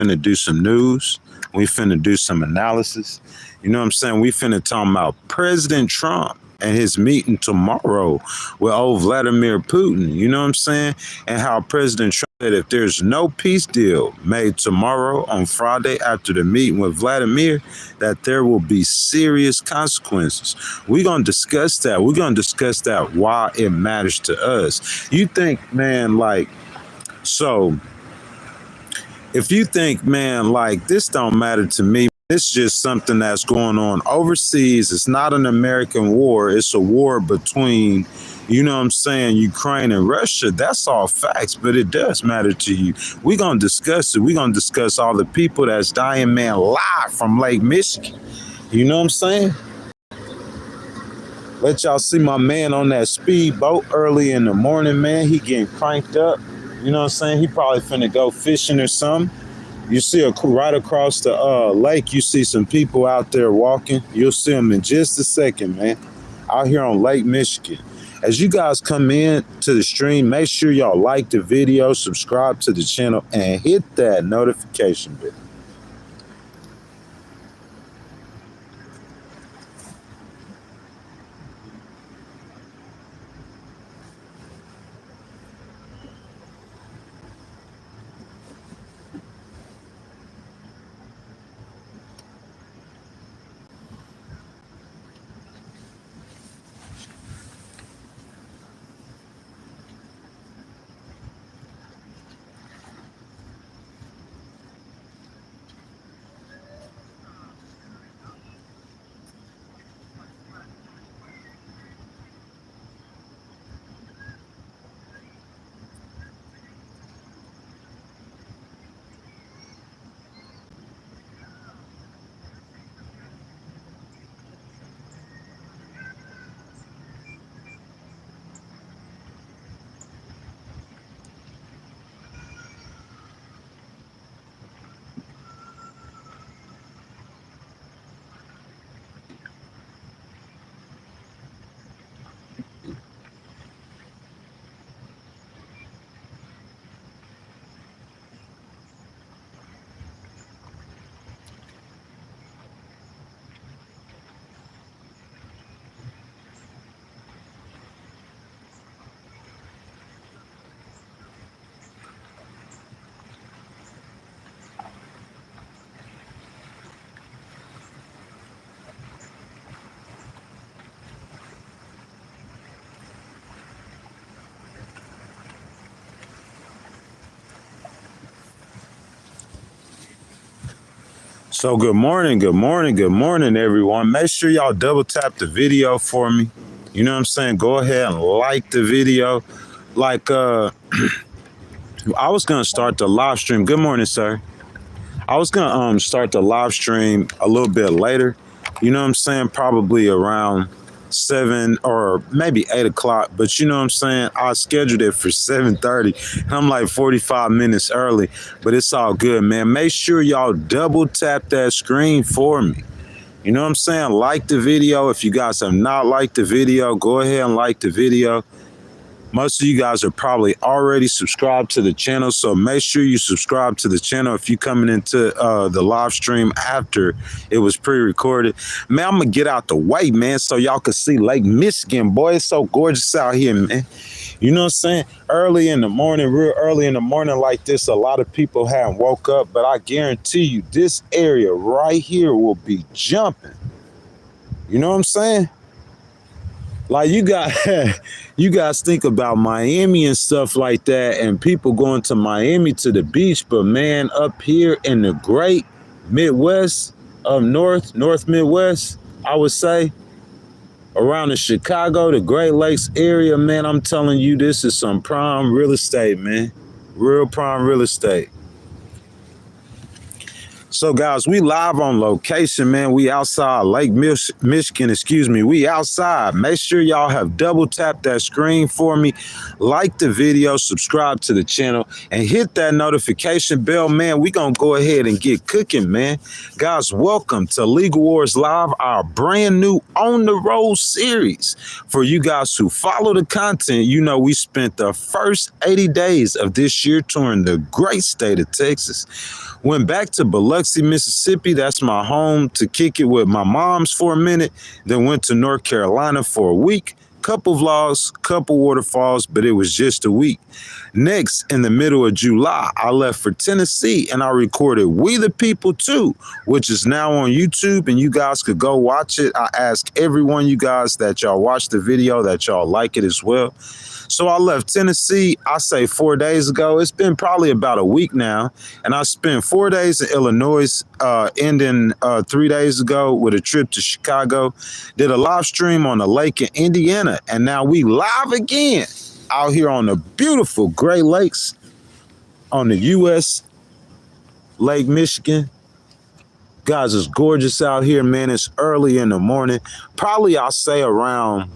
finna do some news. We finna do some analysis. You know what I'm saying? We finna talk about President Trump and his meeting tomorrow with old Vladimir Putin. You know what I'm saying? And how President Trump said if there's no peace deal made tomorrow on Friday after the meeting with Vladimir, that there will be serious consequences. We're going to discuss that. We're going to discuss that, why it matters to us. You think, man, like, so if you think, man, like, this don't matter to me, it's just something that's going on overseas. It's not an American war. It's a war between, you know what I'm saying, Ukraine and Russia. That's all facts, but it does matter to you. We're going to discuss it. We're going to discuss all the people that's dying, man, live from Lake Michigan. You know what I'm saying? Let y'all see my man on that speedboat early in the morning, man. He getting cranked up. You know what I'm saying? He probably finna go fishing or something. You see right across the lake, you see some people out there walking. You'll see them in just a second, man. Out here on Lake Michigan. As you guys come in to the stream, make sure y'all like the video, subscribe to the channel, and hit that notification bell. So good morning, everyone. Make sure y'all double tap the video for me. You know what I'm saying? Go ahead and like the video. Like, I was going to start the live stream. Good morning, sir. I was going to start the live stream a little bit later. You know what I'm saying? Probably around 7 or maybe 8 o'clock. But you know what I'm saying? I scheduled it for 7:30. I'm like 45 minutes early. But it's all good, man. Make sure y'all double tap that screen for me. You know what I'm saying? Like the video. If you guys have not liked the video, go ahead and like the video. Most of you guys are probably already subscribed to the channel, so make sure you subscribe to the channel if you're coming into the live stream after it was pre-recorded. Man, I'm going to get out the way, man, so y'all can see Lake Michigan. Boy, it's so gorgeous out here, man. You know what I'm saying? Early in the morning, real early in the morning like this, a lot of people haven't woke up, but I guarantee you this area right here will be jumping. You know what I'm saying? Like you guys think about Miami and stuff like that and people going to Miami to the beach. But man, up here in the great Midwest of North Midwest, I would say around the Chicago, the Great Lakes area, man, I'm telling you, this is some prime real estate, man. Real prime real estate. So, guys, we live on location, man. We outside Michigan, excuse me. We outside. Make sure y'all have double tapped that screen for me. Like the video, subscribe to the channel, and hit that notification bell, man. We gonna go ahead and get cooking, man. Guys, welcome to Legal Wars Live, our brand new On the Road series. For you guys who follow the content, you know we spent the first 80 days of this year touring the great state of Texas. Went back to Biloxi, Mississippi. That's my home, to kick it with my moms for a minute. Then went to North Carolina for a week. Couple vlogs, couple waterfalls, but it was just a week. Next, in the middle of July, I left for Tennessee and I recorded We the People 2, which is now on YouTube, and you guys could go watch it. I ask everyone, you guys, that y'all watch the video, that y'all like it as well. So I left Tennessee, I say 4 days ago. It's been probably about a week now. And I spent 4 days in Illinois, ending 3 days ago with a trip to Chicago. Did a live stream on the lake in Indiana. And now we live again out here on the beautiful Great Lakes on the U.S. Lake Michigan. Guys, it's gorgeous out here, man. It's early in the morning. Probably I'll say around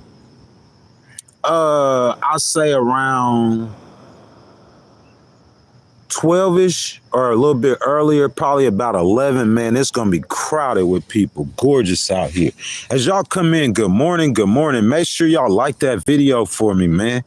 12-ish or a little bit earlier, probably about 11, man. It's going to be crowded with people. Gorgeous out here. As y'all come in, good morning, good morning. Make sure y'all like that video for me, man.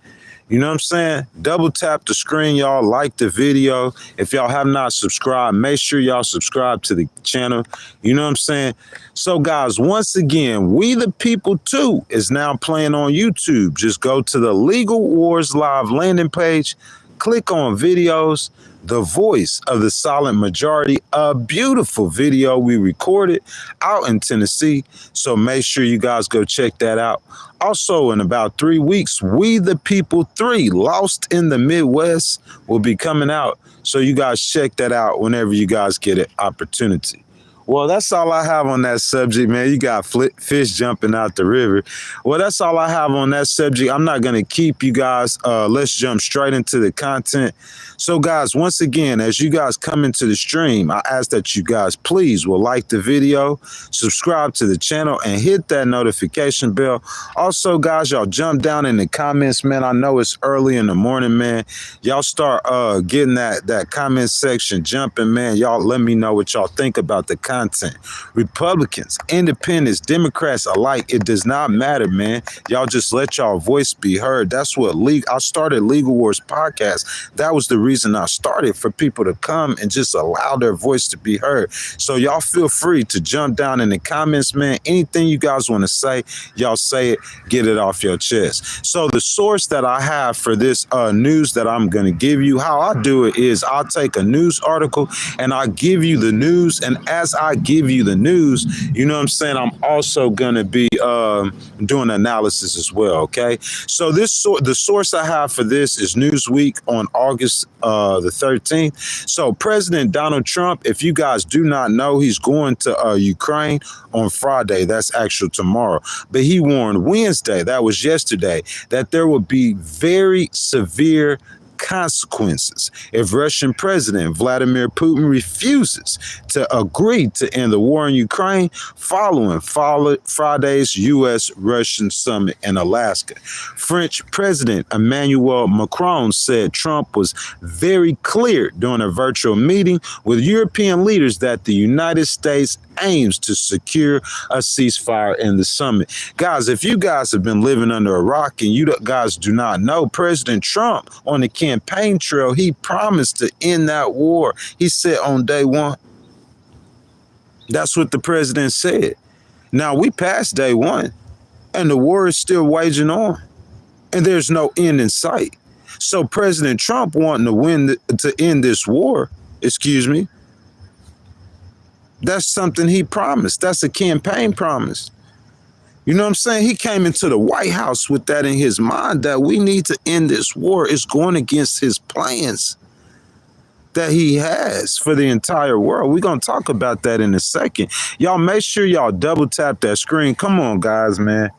You know what I'm saying? Double tap the screen, y'all. Like the video. If y'all have not subscribed, make sure y'all subscribe to the channel. You know what I'm saying? So, guys, once again, We the People 2 is now playing on YouTube. Just go to the Legal Wars Live landing page. Click on videos. The Voice of the Silent Majority, a beautiful video we recorded out in Tennessee. So make sure you guys go check that out. Also, in about 3 weeks, We the People 3, Lost in the Midwest, will be coming out. So you guys check that out whenever you guys get an opportunity. Well, that's all I have on that subject, man. You got fish jumping out the river. Well, that's all I have on that subject. I'm not going to keep you guys. Let's jump straight into the content. So, guys, once again, as you guys come into the stream, I ask that you guys please will like the video, subscribe to the channel, and hit that notification bell. Also, guys, y'all jump down in the comments, man. I know it's early in the morning, man. Y'all start getting that comment section jumping, man. Y'all let me know what y'all think about the content. Republicans, independents, Democrats alike, it does not matter, man. Y'all just let y'all voice be heard. That's what I started Legal Wars podcast. That was the reason I started, for people to come and just allow their voice to be heard. So y'all feel free to jump down in the comments, man. Anything you guys want to say, y'all say it, get it off your chest. So the source that I have for this news that I'm going to give you, how I do it is I'll take a news article and I'll give you the news, and as I give you the news, you know what I'm saying, I'm also going to be doing analysis as well, okay? So the source I have for this is Newsweek on August the 13th. So President Donald Trump, if you guys do not know, he's going to Ukraine on Friday. That's actually tomorrow. But he warned Wednesday, that was yesterday, that there will be very severe consequences if Russian President Vladimir Putin refuses to agree to end the war in Ukraine following Friday's U.S.-Russian summit in Alaska. French President Emmanuel Macron said Trump was very clear during a virtual meeting with European leaders that the United States aims to secure a ceasefire in the summit. Guys, if you guys have been living under a rock and you guys do not know, President Trump on the campaign trail, he promised to end that war. He said on day one. That's what the president said. Now we passed day one and the war is still waging on and there's no end in sight. So President Trump wanting to end this war, that's something he promised. That's a campaign promise. You know what I'm saying? He came into the White House with that in his mind, that we need to end this war. It's going against his plans that he has for the entire world. We're going to talk about that in a second. Y'all make sure y'all double tap that screen. Come on, guys, man.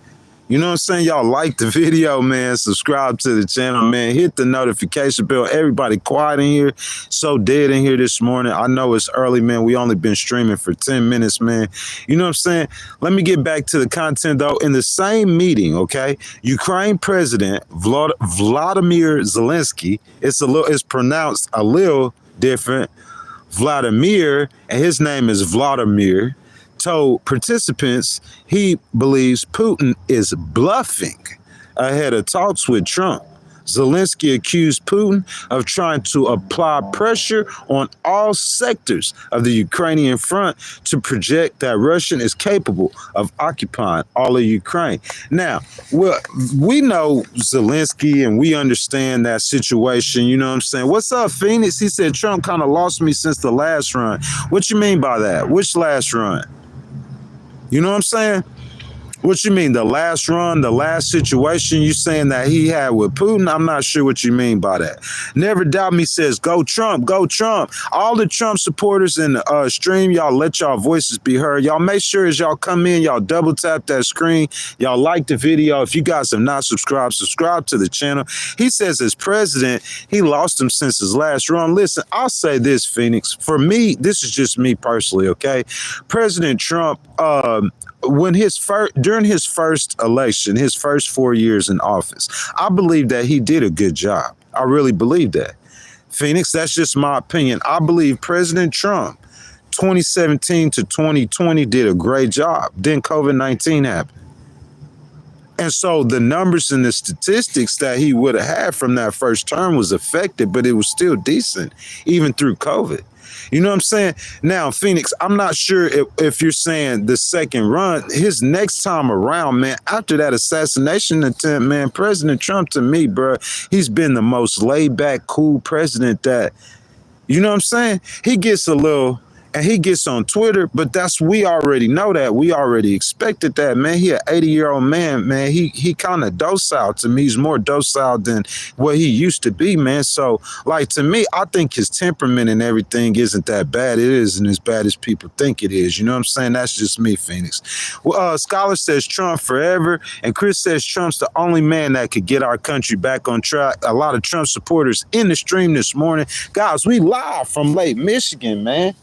You know what I'm saying? Y'all like the video, man. Subscribe to the channel, man. Hit the notification bell. Everybody quiet in here. So dead in here this morning. I know it's early, man. We only been streaming for 10 minutes, man. You know what I'm saying? Let me get back to the content, though. In the same meeting, okay, Ukraine President Volodymyr Zelenskiy, it's pronounced a little different, Vladimir, and his name is Vladimir, told participants he believes Putin is bluffing ahead of talks with Trump. Zelensky accused Putin of trying to apply pressure on all sectors of the Ukrainian front to project that Russia is capable of occupying all of Ukraine. Now, we know Zelensky and we understand that situation. You know what I'm saying? What's up, Phoenix? He said Trump kind of lost me since the last run. What you mean by that? Which last run? You know what I'm saying? What you mean, the last run, the last situation you saying that he had with Putin? I'm not sure what you mean by that. Never Doubt Me says, go Trump, go Trump. All the Trump supporters in the stream, y'all let y'all voices be heard. Y'all make sure as y'all come in, y'all double tap that screen. Y'all like the video. If you guys have not subscribed, subscribe to the channel. He says as president, he lost him since his last run. Listen, I'll say this, Phoenix. For me, this is just me personally, okay? President Trump, during his first election, his first 4 years in office, I believe that he did a good job. I really believe that. Phoenix, that's just my opinion. I believe President Trump, 2017 to 2020, did a great job. Then COVID-19 happened. And so the numbers and the statistics that he would have had from that first term was affected, but it was still decent, even through COVID. You know what I'm saying? Now, Phoenix, I'm not sure if you're saying the second run, his next time around, man, after that assassination attempt, man, President Trump, to me, bro, he's been the most laid back, cool president that, you know what I'm saying? He gets a little, and he gets on Twitter, but we already know that. We already expected that, man. He an 80-year-old man, man. He kind of docile to me. He's more docile than what he used to be, man. So, like, to me, I think his temperament and everything isn't that bad. It isn't as bad as people think it is. You know what I'm saying? That's just me, Phoenix. Well, Scholar says Trump forever, and Chris says Trump's the only man that could get our country back on track. A lot of Trump supporters in the stream this morning. Guys, we live from Lake Michigan, man.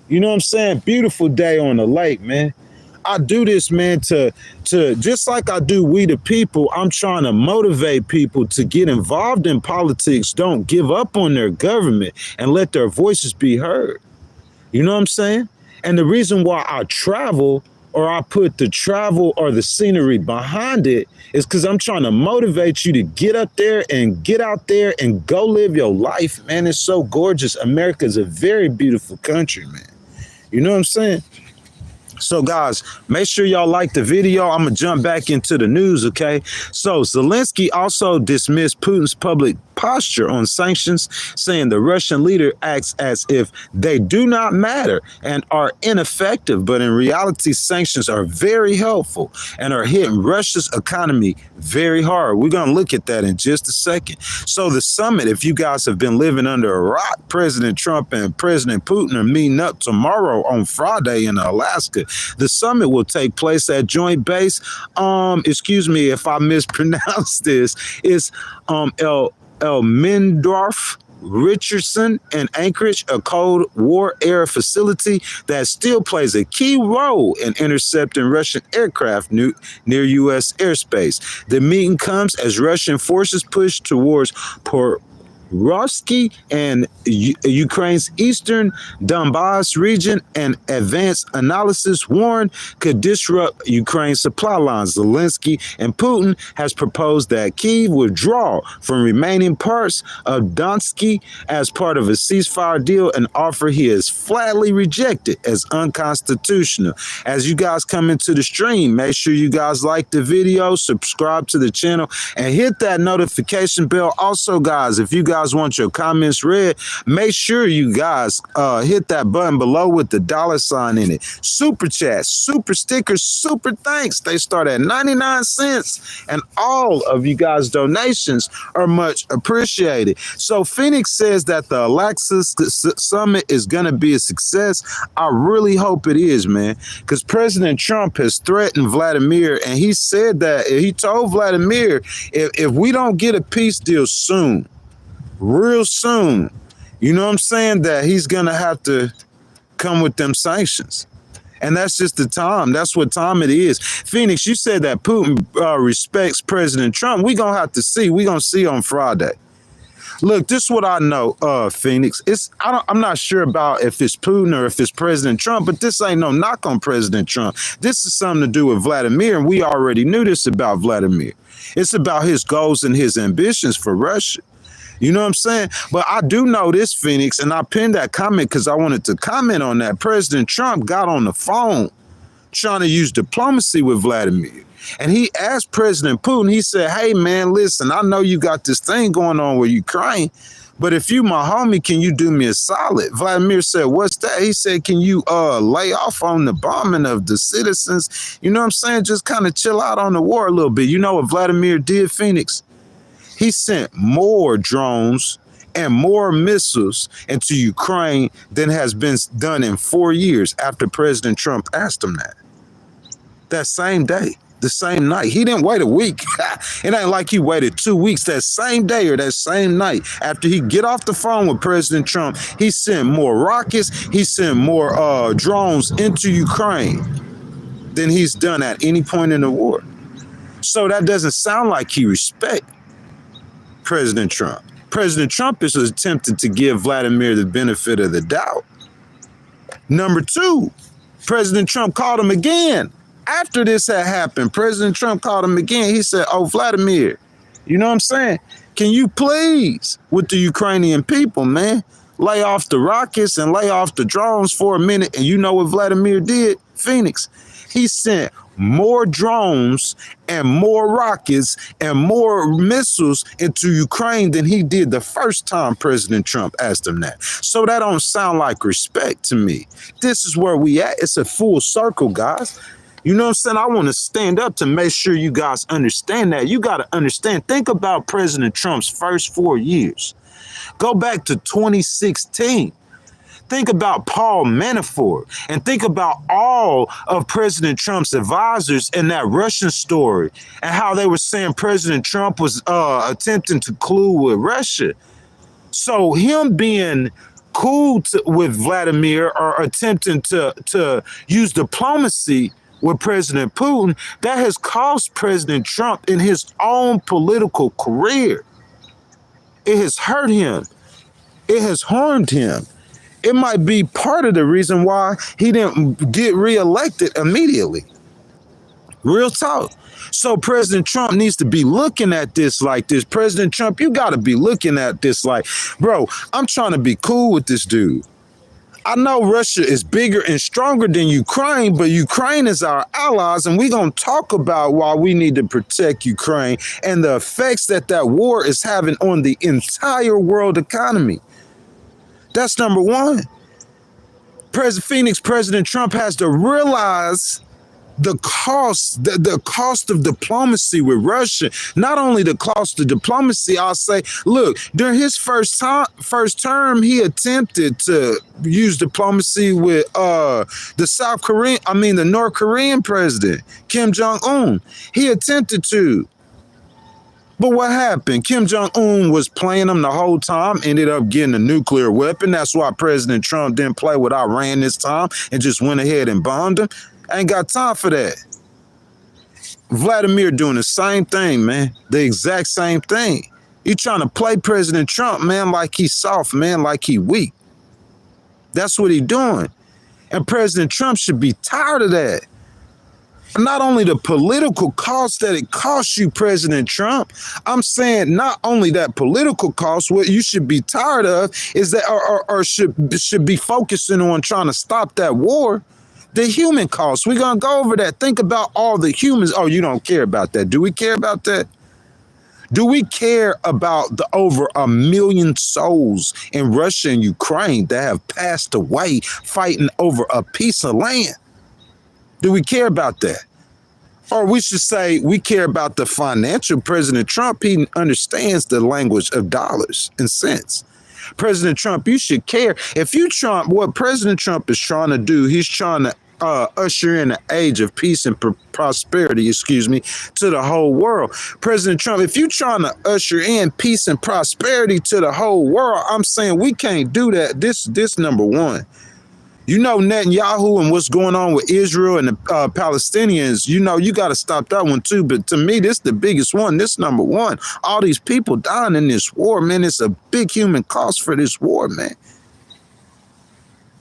You know what I'm saying? Beautiful day on the lake, man. I do this, man, to just like I do We the People, I'm trying to motivate people to get involved in politics. Don't give up on their government and let their voices be heard. You know what I'm saying? And the reason why I travel, or I put the travel or the scenery behind it, is because I'm trying to motivate you to get up there and get out there and go live your life, man. It's so gorgeous. America is a very beautiful country, man. You know what I'm saying? So, guys, make sure y'all like the video. I'm going to jump back into the news, okay? So, Zelensky also dismissed Putin's public posture on sanctions, saying the Russian leader acts as if they do not matter and are ineffective. But in reality, sanctions are very helpful and are hitting Russia's economy very hard. We're going to look at that in just a second. So the summit, if you guys have been living under a rock, President Trump and President Putin are meeting up tomorrow on Friday in Alaska. The summit will take place at Joint Base. Excuse me if I mispronounce this. It's Elmendorf Richardson and Anchorage, a Cold War era facility that still plays a key role in intercepting Russian aircraft near U.S. airspace. The meeting comes as Russian forces push towards Roski and Ukraine's eastern Donbass region, and advanced analysis warn could disrupt Ukraine's supply lines. Zelensky and Putin has proposed that Kyiv withdraw from remaining parts of Donetsk as part of a ceasefire deal, an offer he has flatly rejected as unconstitutional. As you guys come into the stream, make sure you guys like the video, subscribe to the channel, and hit that notification bell. Also, guys, if you guys guys want your comments read, make sure you guys hit that button below with the $sign in it. Super chat, super stickers, super thanks. They start at 99 cents, and all of you guys' donations are much appreciated. So Phoenix says that the Alexis summit is going to be a success. I really hope it is, man, because President Trump has threatened Vladimir, and he said that he told Vladimir, if we don't get a peace deal soon, real soon, you know what I'm saying, that he's going to have to come with them sanctions. And that's just the time. That's what time it is. Phoenix, you said that Putin respects President Trump. We're going to have to see. We're going to see on Friday. Look, this is what I know, Phoenix. I'm not sure about if it's Putin or if it's President Trump, but this ain't no knock on President Trump. This is something to do with Vladimir, and we already knew this about Vladimir. It's about his goals and his ambitions for Russia. You know what I'm saying? But I do know this, Phoenix, and I pinned that comment because I wanted to comment on that. President Trump got on the phone trying to use diplomacy with Vladimir. And he asked President Putin, he said, hey, man, listen, I know you got this thing going on with Ukraine, but if you my homie, can you do me a solid? Vladimir said, what's that? He said, can you lay off on the bombing of the citizens? You know what I'm saying? Just kind of chill out on the war a little bit. You know what Vladimir did, Phoenix? He sent more drones and more missiles into Ukraine than has been done in 4 years after President Trump asked him that. That same day. The same night. He didn't wait a week. It ain't like he waited 2 weeks. That same day or that same night, after he get off the phone with President Trump, he sent more rockets, he sent more drones into Ukraine than he's done at any point in the war. So that doesn't sound like he respects President Trump. President Trump is attempting to give Vladimir the benefit of the doubt. Number two, President Trump called him again. After this had happened, President Trump called him again. He said, oh, Vladimir, you know what I'm saying? Can you please, with the Ukrainian people, man, lay off the rockets and lay off the drones for a minute? And you know what Vladimir did, Phoenix? He sent more drones and more rockets and more missiles into Ukraine than he did the first time President Trump asked him that. So that don't sound like respect to me. This is where we at. It's a full circle, guys. You know what I'm saying? I want to stand up to make sure you guys understand that. You got to understand. Think about President Trump's first 4 years. Go back to 2016. Think about Paul Manafort and think about all of President Trump's advisors in that Russian story and how they were saying President Trump was attempting to collude with Russia. So him being cool with Vladimir or attempting to use diplomacy with President Putin, that has cost President Trump in his own political career. It has hurt him. It has harmed him. It might be part of the reason why he didn't get reelected immediately. Real talk. So President Trump needs to be looking at this like this. President Trump, you got to be looking at this like, bro, I'm trying to be cool with this dude. I know Russia is bigger and stronger than Ukraine, but Ukraine is our allies, and we're going to talk about why we need to protect Ukraine and the effects that that war is having on the entire world economy. That's number one. President Trump has to realize the cost of diplomacy with Russia. Not only the cost of diplomacy, I'll say, look, during his first term, he attempted to use diplomacy with the North Korean president, Kim Jong-un. He attempted to. But what happened? Kim Jong-un was playing him the whole time, ended up getting a nuclear weapon. That's why President Trump didn't play with Iran this time and just went ahead and bombed him. I ain't got time for that. Vladimir doing the same thing, man. The exact same thing. You trying to play President Trump, man, like he's soft, man, like he weak. That's what he doing. And President Trump should be tired of that. Not only the political cost that it costs you, President Trump, I'm saying not only that political cost, what you should be tired of is that, or should be focusing on trying to stop that war. The human cost. We're going to go over that. Think about all the humans. Oh, you don't care about that. Do we care about that? Do we care about the over 1 million souls in Russia and Ukraine that have passed away fighting over a piece of land? Do we care about that? Or we should say we care about the financial. President Trump, he understands the language of dollars and cents. President Trump, you should care. What President Trump is trying to do, he's trying to usher in an age of peace and prosperity, to the whole world. President Trump, if you're trying to usher in peace and prosperity to the whole world, I'm saying we can't do that. This number one. You know, Netanyahu and what's going on with Israel and the Palestinians, you know, you got to stop that one too. But to me, this is the biggest one. This number one. All these people dying in this war, man. It's a big human cost for this war, man.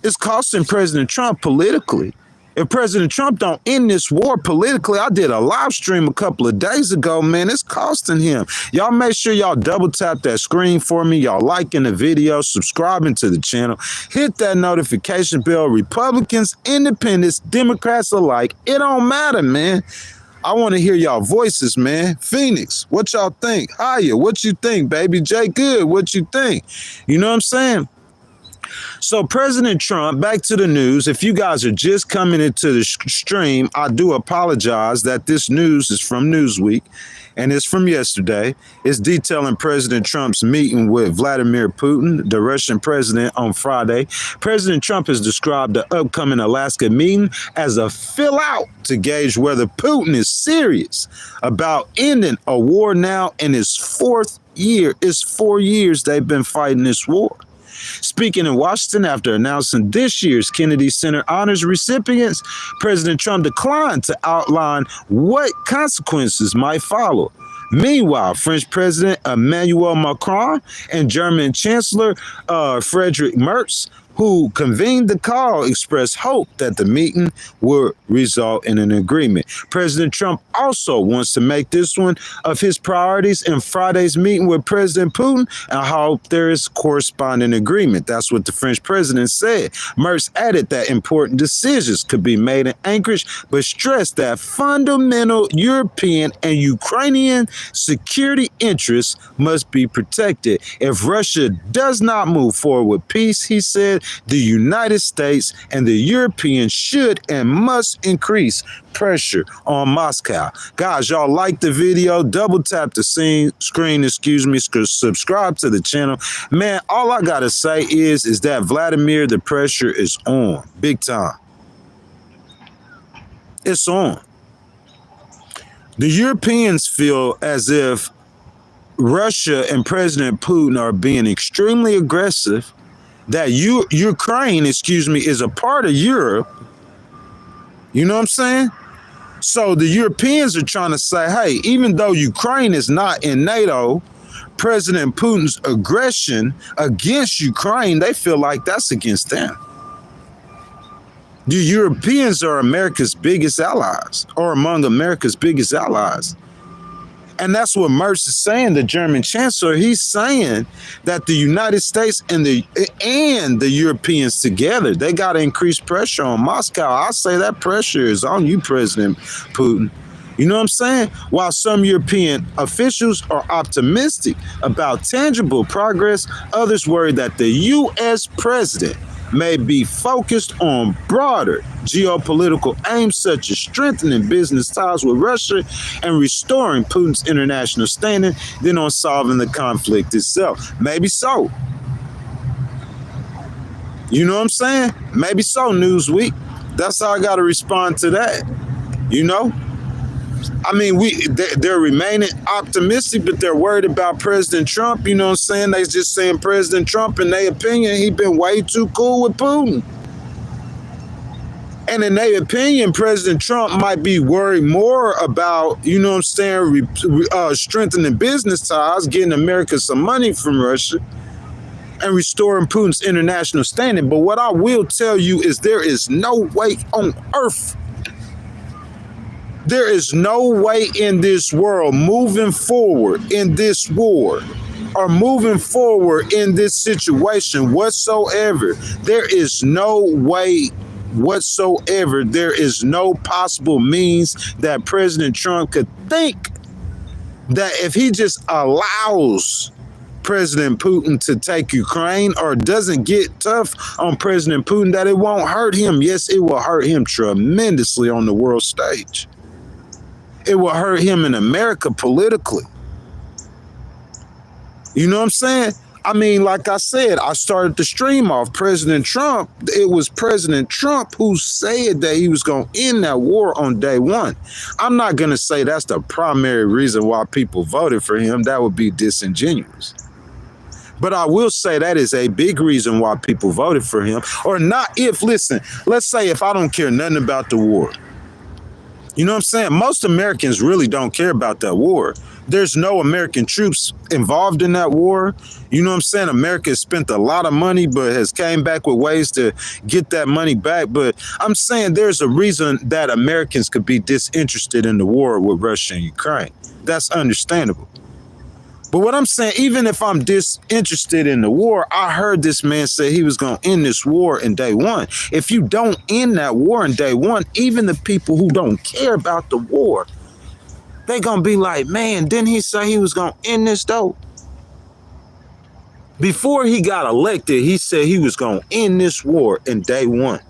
It's costing President Trump politically. If President Trump don't end this war politically, I did a live stream a couple of days ago, man, it's costing him. Y'all make sure y'all double tap that screen for me. Y'all liking the video, subscribing to the channel, hit that notification bell. Republicans, independents, Democrats alike, it don't matter, man. I want to hear y'all voices, man. Phoenix, what y'all think? Hiya, what you think, baby? Jay Good, what you think? You know what I'm saying? So President Trump, back to the news. If you guys are just coming into the stream, I do apologize that this news is from Newsweek and it's from yesterday. It's detailing President Trump's meeting with Vladimir Putin, the Russian president, on Friday. President Trump has described the upcoming Alaska meeting as a fill out to gauge whether Putin is serious about ending a war now in his fourth year. It's 4 years they've been fighting this war. Speaking in Washington after announcing this year's Kennedy Center Honors recipients, President Trump declined to outline what consequences might follow. Meanwhile, French President Emmanuel Macron and German Chancellor Friedrich Merz, who convened the call, expressed hope that the meeting will result in an agreement. President Trump also wants to make this one of his priorities in Friday's meeting with President Putin, and I hope there is corresponding agreement. That's what the French president said. Merz added that important decisions could be made in Anchorage, but stressed that fundamental European and Ukrainian security interests must be protected. If Russia does not move forward with peace, he said, the United States and the Europeans should and must increase pressure on Moscow. Guys, y'all like the video, double tap the screen, subscribe to the channel. Man, all I gotta say is that Vladimir, the pressure is on, big time. It's on. The Europeans feel as if Russia and President Putin are being extremely aggressive, that Ukraine, is a part of Europe. You know what I'm saying? So the Europeans are trying to say, hey, even though Ukraine is not in NATO, President Putin's aggression against Ukraine, they feel like that's against them. The Europeans are America's biggest allies, or among America's biggest allies. And that's what Merz is saying, the German chancellor. He's saying that the United States and the Europeans together, they got to increase pressure on Moscow. I say that pressure is on you, President Putin. You know what I'm saying? While some European officials are optimistic about tangible progress, others worry that the U.S. president may be focused on broader geopolitical aims such as strengthening business ties with Russia and restoring Putin's international standing than on solving the conflict itself. Maybe so. You know what I'm saying? Maybe so, Newsweek. That's how I got to respond to that. You know? I mean, they're remaining optimistic, but they're worried about President Trump. You know what I'm saying? They just saying President Trump, in their opinion, he been way too cool with Putin. And in their opinion, President Trump might be worried more about, you know what I'm saying, strengthening business ties, getting America some money from Russia, and restoring Putin's international standing. But what I will tell you is there is no way on earth, there is no way in this world moving forward in this war or moving forward in this situation whatsoever. There is no way whatsoever. There is no possible means that President Trump could think that if he just allows President Putin to take Ukraine or doesn't get tough on President Putin, that it won't hurt him. Yes, it will hurt him tremendously on the world stage. It will hurt him in America politically. You know what I'm saying? I mean, like I said, I started the stream off President Trump. It was President Trump who said that he was going to end that war on day one. I'm not going to say that's the primary reason why people voted for him. That would be disingenuous. But I will say that is a big reason why people voted for him. Or not if, listen, let's say if I don't care nothing about the war. You know what I'm saying? Most Americans really don't care about that war. There's no American troops involved in that war. You know what I'm saying? America has spent a lot of money, but has came back with ways to get that money back. But I'm saying there's a reason that Americans could be disinterested in the war with Russia and Ukraine. That's understandable. But what I'm saying, even if I'm disinterested in the war, I heard this man say he was going to end this war in day one. If you don't end that war in day one, even the people who don't care about the war, they going to be like, man, didn't he say he was going to end this though? Before he got elected, he said he was going to end this war in day one.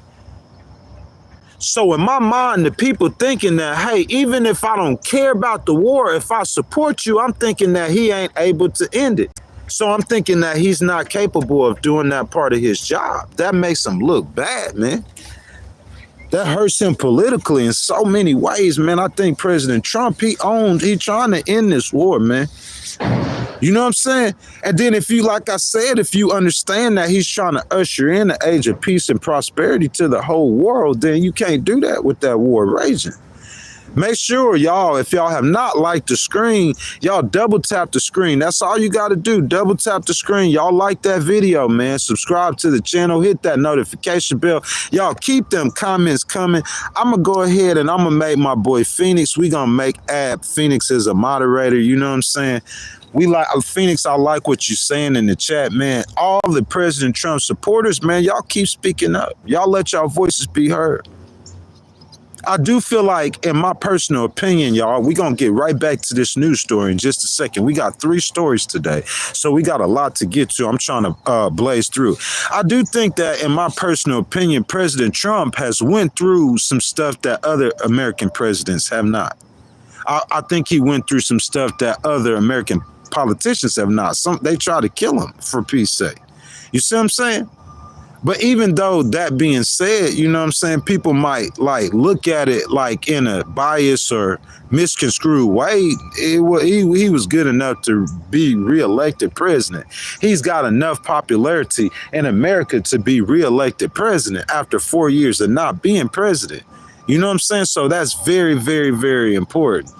So in my mind, the people thinking that, hey, even if I don't care about the war, if I support you, I'm thinking that he ain't able to end it. So I'm thinking that he's not capable of doing that part of his job. That makes him look bad, man. That hurts him politically in so many ways, man. I think President Trump, he trying to end this war, man. You know what I'm saying? And then if you, like I said, if you understand that he's trying to usher in the age of peace and prosperity to the whole world, then you can't do that with that war raging. Make sure, y'all, if y'all have not liked the screen, y'all double tap the screen. That's all you got to do. Double tap the screen. Y'all like that video, man. Subscribe to the channel. Hit that notification bell. Y'all keep them comments coming. I'm going to go ahead and I'm going to make my boy Phoenix. We going to make Phoenix as a moderator. You know what I'm saying? We like Phoenix. I like what you're saying in the chat, man. All the President Trump supporters, man, y'all keep speaking up. Y'all let y'all voices be heard. I do feel like, in my personal opinion, y'all, we're going to get right back to this news story in just a second. We got 3 stories today, so we got a lot to get to. I'm trying to blaze through. I do think that, in my personal opinion, President Trump has went through some stuff that other American presidents have not. I think he went through some stuff that other American politicians have not. They try to kill him, for peace sake. You see what I'm saying? But even though that being said, you know what I'm saying, people might like look at it like in a biased or misconstrued way. He was good enough to be reelected president. He's got enough popularity in America to be reelected president after 4 years of not being president. You know what I'm saying? So that's very, very, very important,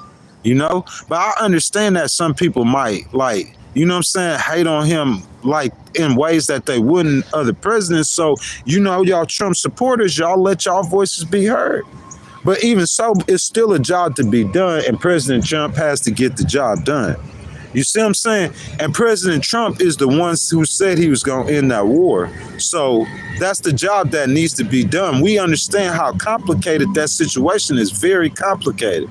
you know? But I understand that some people might like, you know what I'm saying, hate on him like in ways that they wouldn't other presidents. So, you know, y'all Trump supporters, y'all let y'all voices be heard. But even so, it's still a job to be done, and President Trump has to get the job done. You see what I'm saying? And President Trump is the one who said he was going to end that war. So that's the job that needs to be done. We understand how complicated that situation is, very complicated.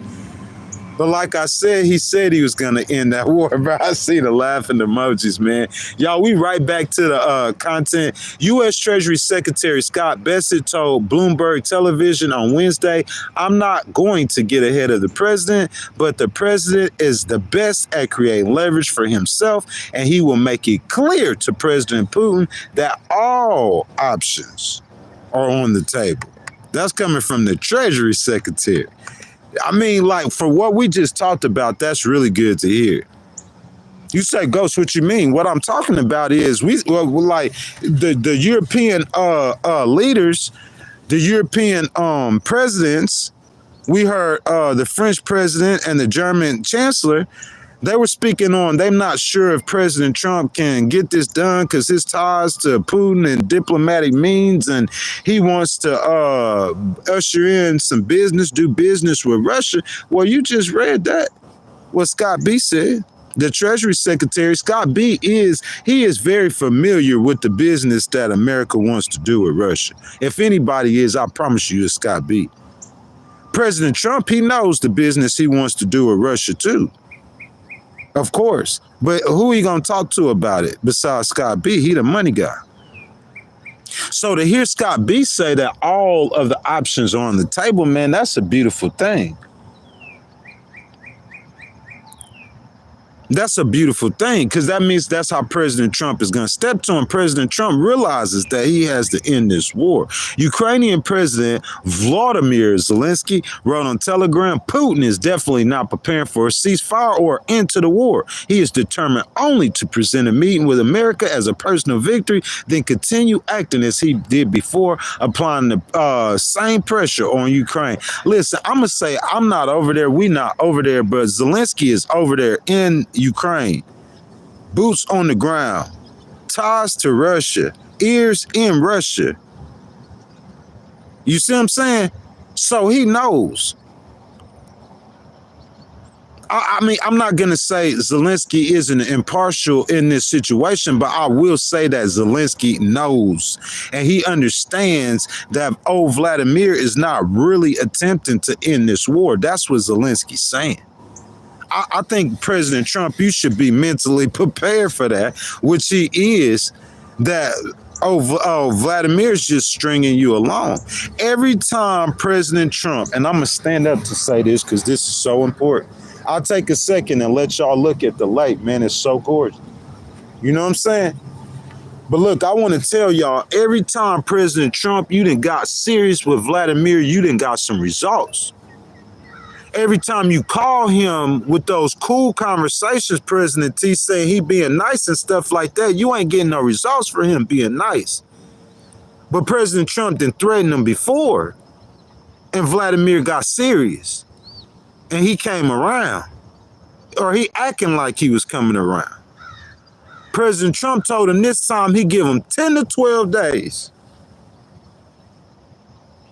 But like I said, he said he was going to end that war, bro. I see the laughing emojis, man. Y'all, we right back to the content. U.S. Treasury Secretary Scott Bessent told Bloomberg Television on Wednesday, I'm not going to get ahead of the president, but the president is the best at creating leverage for himself, and he will make it clear to President Putin that all options are on the table. That's coming from the Treasury Secretary. I mean, like, for what we just talked about, that's really good to hear. You say, Ghost, what you mean? What I'm talking about is like the European leaders, the European presidents. We heard the French president and the German chancellor. They were speaking on, they're not sure if President Trump can get this done because his ties to Putin and diplomatic means, and he wants to usher in some business, do business with Russia. Well, you just read that, what Scott B said. The Treasury Secretary, Scott B, is very familiar with the business that America wants to do with Russia. If anybody is, I promise you, it's Scott B. President Trump, he knows the business he wants to do with Russia too. Of course. But who are you going to talk to about it besides Scott B? He the money guy. So to hear Scott B say that all of the options are on the table, man, that's a beautiful thing. That's a beautiful thing, because that means that's how President Trump is going to step to him. President Trump realizes that he has to end this war. Ukrainian President Volodymyr Zelenskiy wrote on Telegram, Putin is definitely not preparing for a ceasefire or end to the war. He is determined only to present a meeting with America as a personal victory, then continue acting as he did before, applying the same pressure on Ukraine. Listen, I'm going to say I'm not over there. We not over there, but Zelensky is over there in Ukraine, boots on the ground, ties to Russia, ears in Russia. You see what I'm saying? So he knows. I mean, I'm not going to say Zelensky isn't impartial in this situation, but I will say that Zelensky knows and he understands that Vladimir is not really attempting to end this war. That's what Zelensky's saying. I think President Trump, you should be mentally prepared for that, which he is, that Vladimir's just stringing you along. Every time President Trump, and I'm going to stand up to say this because this is so important. I'll take a second and let y'all look at the lake, man. It's so gorgeous. You know what I'm saying? But look, I want to tell y'all, every time President Trump, you done got serious with Vladimir, you done got some results. Every time you call him with those cool conversations, President T saying he being nice and stuff like that, you ain't getting no results for him being nice. But President Trump didn't threaten him before, and Vladimir got serious, and he came around, or he acting like he was coming around. President Trump told him this time he'd give him 10 to 12 days.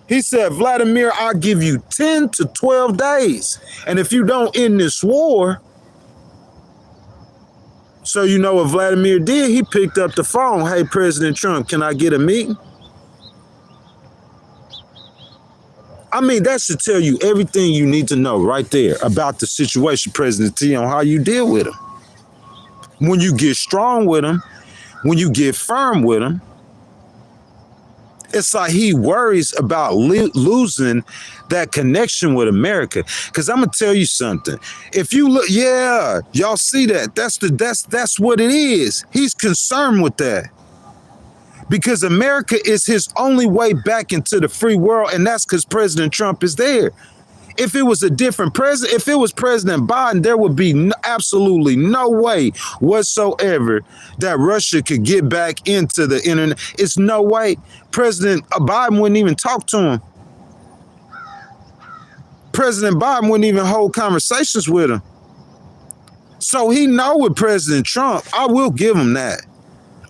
He said, Vladimir, I'll give you 10 to 12 days. And if you don't end this war, so you know what Vladimir did? He picked up the phone. Hey, President Trump, can I get a meeting? I mean, that should tell you everything you need to know right there about the situation, President T, on how you deal with him. When you get strong with him, when you get firm with him, it's like he worries about losing that connection with America. Because I'm gonna tell you something. If you look, yeah, y'all see that. That's what it is. He's concerned with that. Because America is his only way back into the free world, and that's because President Trump is there. If it was a different president, if it was President Biden, there would be absolutely no way whatsoever that Russia could get back into the internet. It's no way. President Biden wouldn't even talk to him. President Biden wouldn't even hold conversations with him. So he know with President Trump, I will give him that.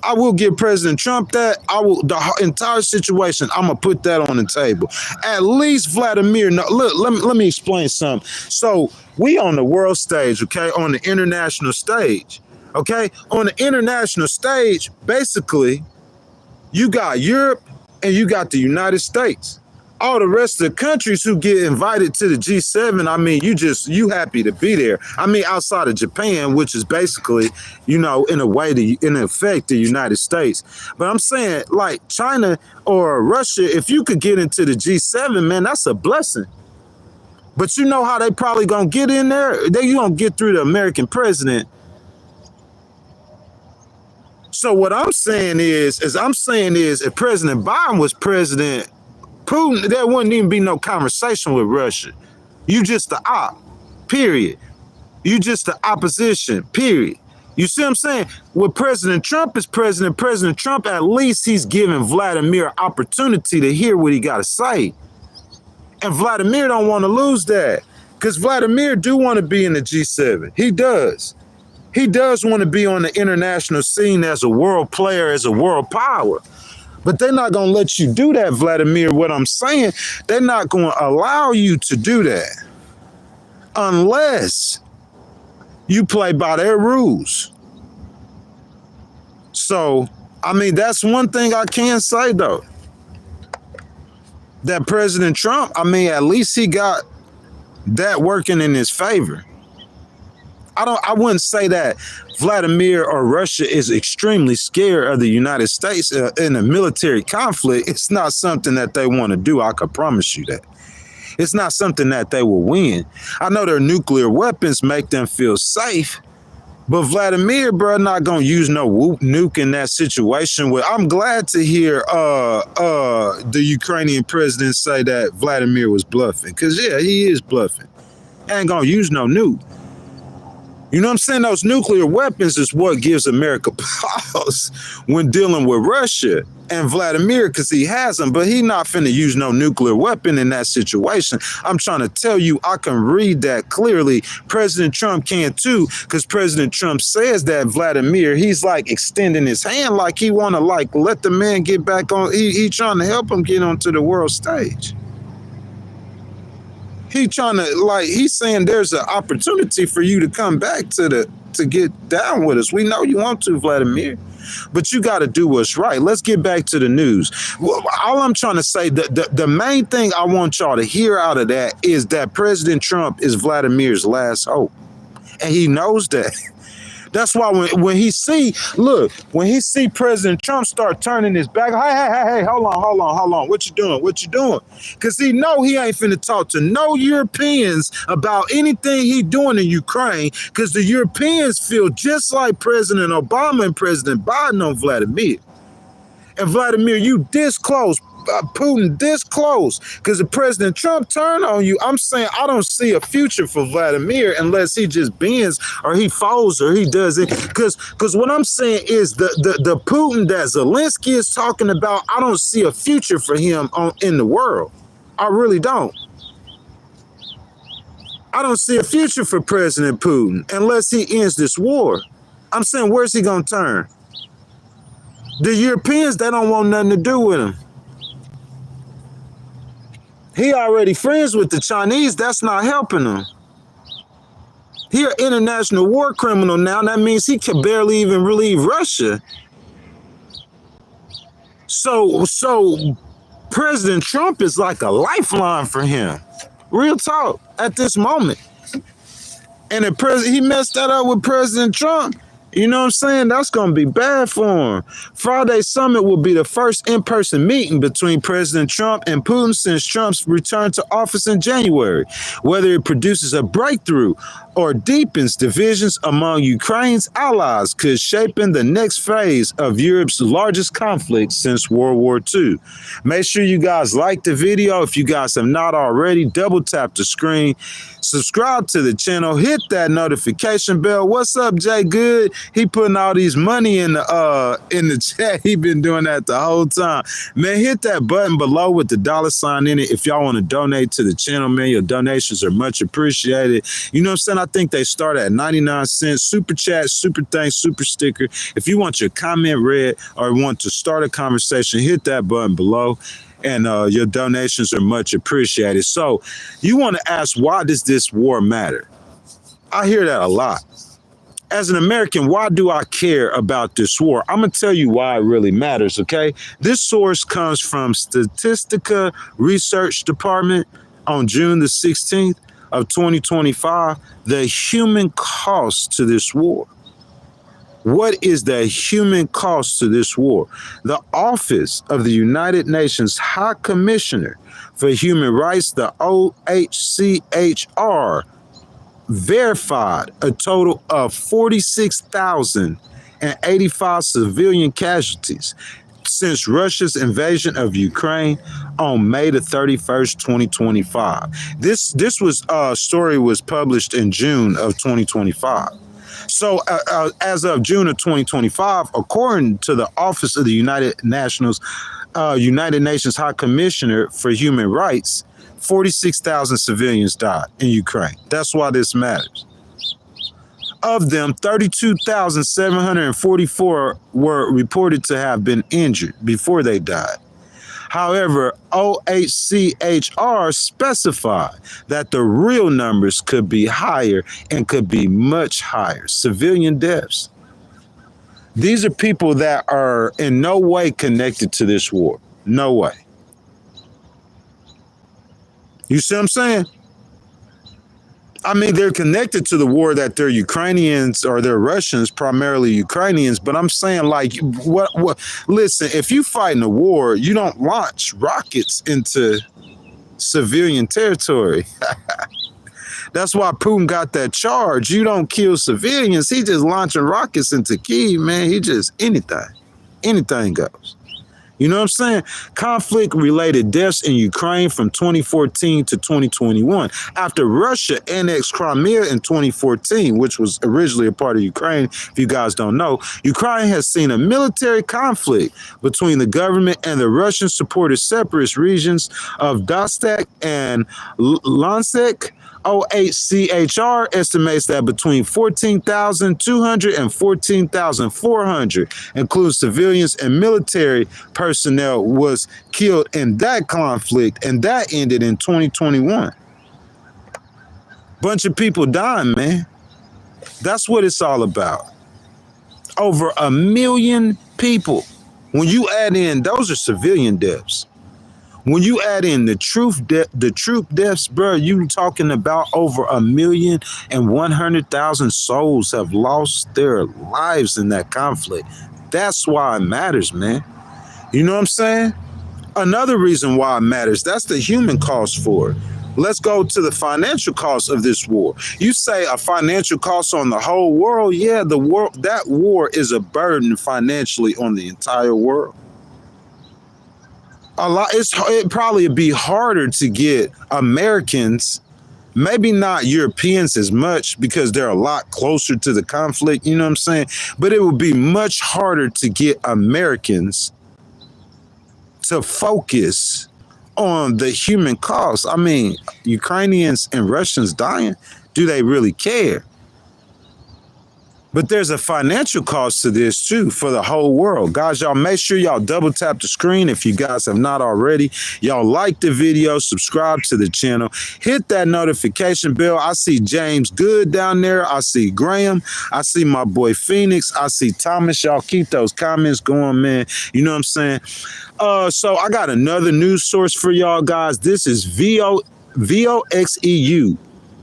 I will give President Trump that. The entire situation, I'm going to put that on the table. At least Vladimir, no, look, let me explain something. So we on the world stage, okay, on the international stage, okay? On the international stage, basically, you got Europe and you got the United States. All the rest of the countries who get invited to the G7, I mean, you happy to be there. I mean, outside of Japan, which is basically, you know, in effect, the United States. But I'm saying, like China or Russia, if you could get into the G7, man, that's a blessing. But you know how they probably gonna get in there? You gonna get through the American president. So what I'm saying is if President Biden was president, Putin, there wouldn't even be no conversation with Russia. You just the op, period. You just the opposition, period. You see what I'm saying? When President Trump is president, President Trump, at least he's giving Vladimir opportunity to hear what he got to say. And Vladimir don't want to lose that, because Vladimir do want to be in the G7. He does. He does want to be on the international scene as a world player, as a world power. But they're not going to let you do that, Vladimir. What I'm saying, they're not going to allow you to do that unless you play by their rules. So, I mean, that's one thing I can say, though. That President Trump, I mean, at least he got that working in his favor. I wouldn't say that Vladimir or Russia is extremely scared of the United States in a military conflict. It's not something that they want to do. I can promise you that. It's not something that they will win. I know their nuclear weapons make them feel safe, but Vladimir, bro, not gonna use no nuke in that situation. I'm glad to hear the Ukrainian president say that Vladimir was bluffing, because yeah, he is bluffing. Ain't gonna use no nuke. You know what I'm saying? Those nuclear weapons is what gives America pause when dealing with Russia and Vladimir, because he has them, but he not finna use no nuclear weapon in that situation. I'm trying to tell you, I can read that clearly. President Trump can too, because President Trump says that Vladimir, he's like extending his hand like he want to like let the man get back on. He trying to help him get onto the world stage. He trying to like, he's saying there's an opportunity for you to come back to get down with us. We know you want to, Vladimir, but you got to do what's right. Let's get back to the news. All I'm trying to say, the main thing I want y'all to hear out of that is that President Trump is Vladimir's last hope. And he knows that. That's why when he see President Trump start turning his back, hey, hold on. What you doing? Because he know he ain't finna talk to no Europeans about anything he doing in Ukraine, because the Europeans feel just like President Obama and President Biden on Vladimir. And Vladimir, you this close. Putin this close, because the President Trump turned on you. I'm saying I don't see a future for Vladimir unless he just bends or he falls or he does it. Because what I'm saying is the Putin that Zelensky is talking about, I don't see a future for him in the world. I really don't. I don't see a future for President Putin unless he ends this war. I'm saying, where's he gonna turn? The Europeans, they don't want nothing to do with him. He already friends with the Chinese. That's not helping him. He an international war criminal now. That means he can barely even relieve Russia. So President Trump is like a lifeline for him. Real talk at this moment. And he messed that up with President Trump. You know what I'm saying? That's going to be bad for him. Friday summit will be the first in-person meeting between President Trump and Putin since Trump's return to office in January. Whether it produces a breakthrough or deepens divisions among Ukraine's allies could shape in the next phase of Europe's largest conflict since World War II. Make sure you guys like the video. If you guys have not already, double tap the screen. Subscribe to the channel. Hit that notification bell. What's up, Jay Good? He putting all these money in the chat. He been doing that the whole time. Man, hit that button below with the $sign in it if y'all want to donate to the channel, man. Your donations are much appreciated. You know what I'm saying? I think they start at 99 cents. Super chat, super thanks, super sticker. If you want your comment read or want to start a conversation, hit that button below. And your donations are much appreciated. So you want to ask, why does this war matter? I hear that a lot. As an American, why do I care about this war? I'm going to tell you why it really matters, okay? This source comes from Statistica Research Department on June the 16th of 2025. The human cost to this war. What is the human cost to this war? The Office of the United Nations High Commissioner for Human Rights, the OHCHR, verified a total of 46,085 civilian casualties since Russia's invasion of Ukraine on May the 31st, 2025. This story was published in June of 2025. So as of June of 2025, according to the Office of the United Nations High Commissioner for Human Rights, 46,000 civilians died in Ukraine. That's why this matters. Of them, 32,744 were reported to have been injured before they died. However, OHCHR specified that the real numbers could be higher and could be much higher. Civilian deaths. These are people that are in no way connected to this war. No way. You see what I'm saying? I mean, they're connected to the war that they're Ukrainians or they're Russians, primarily Ukrainians. But I'm saying, like, listen, if you fight in a war, you don't launch rockets into civilian territory. That's why Putin got that charge. You don't kill civilians. He just launching rockets into Kyiv, man. He just anything goes. You know what I'm saying? Conflict-related deaths in Ukraine from 2014 to 2021. After Russia annexed Crimea in 2014, which was originally a part of Ukraine, if you guys don't know, Ukraine has seen a military conflict between the government and the Russian-supported separatist regions of Donetsk and Luhansk. OHCHR estimates that between 14,200 and 14,400, including civilians and military personnel, was killed in that conflict, and that ended in 2021. Bunch of people dying, man. That's what it's all about. Over 1 million people. When you add in, those are civilian deaths. When you add in the troop deaths, bro, you talking about over 1,100,000 souls have lost their lives in that conflict. That's why it matters, man. You know what I'm saying? Another reason why it matters, that's the human cost for it. Let's go to the financial cost of this war. You say a financial cost on the whole world? Yeah, that war is a burden financially on the entire world. It probably be harder to get Americans, maybe not Europeans as much because they're a lot closer to the conflict, you know what I'm saying? But it would be much harder to get Americans to focus on the human cost. I mean, Ukrainians and Russians dying, do they really care? But there's a financial cost to this too for the whole world. Guys, y'all make sure y'all double tap the screen if you guys have not already. Y'all like the video, subscribe to the channel, hit that notification bell. I see James Good down there. I see Graham. I see my boy Phoenix. I see Thomas. Y'all keep those comments going, man. You know what I'm saying? So I got another news source for y'all guys. This is VOXEU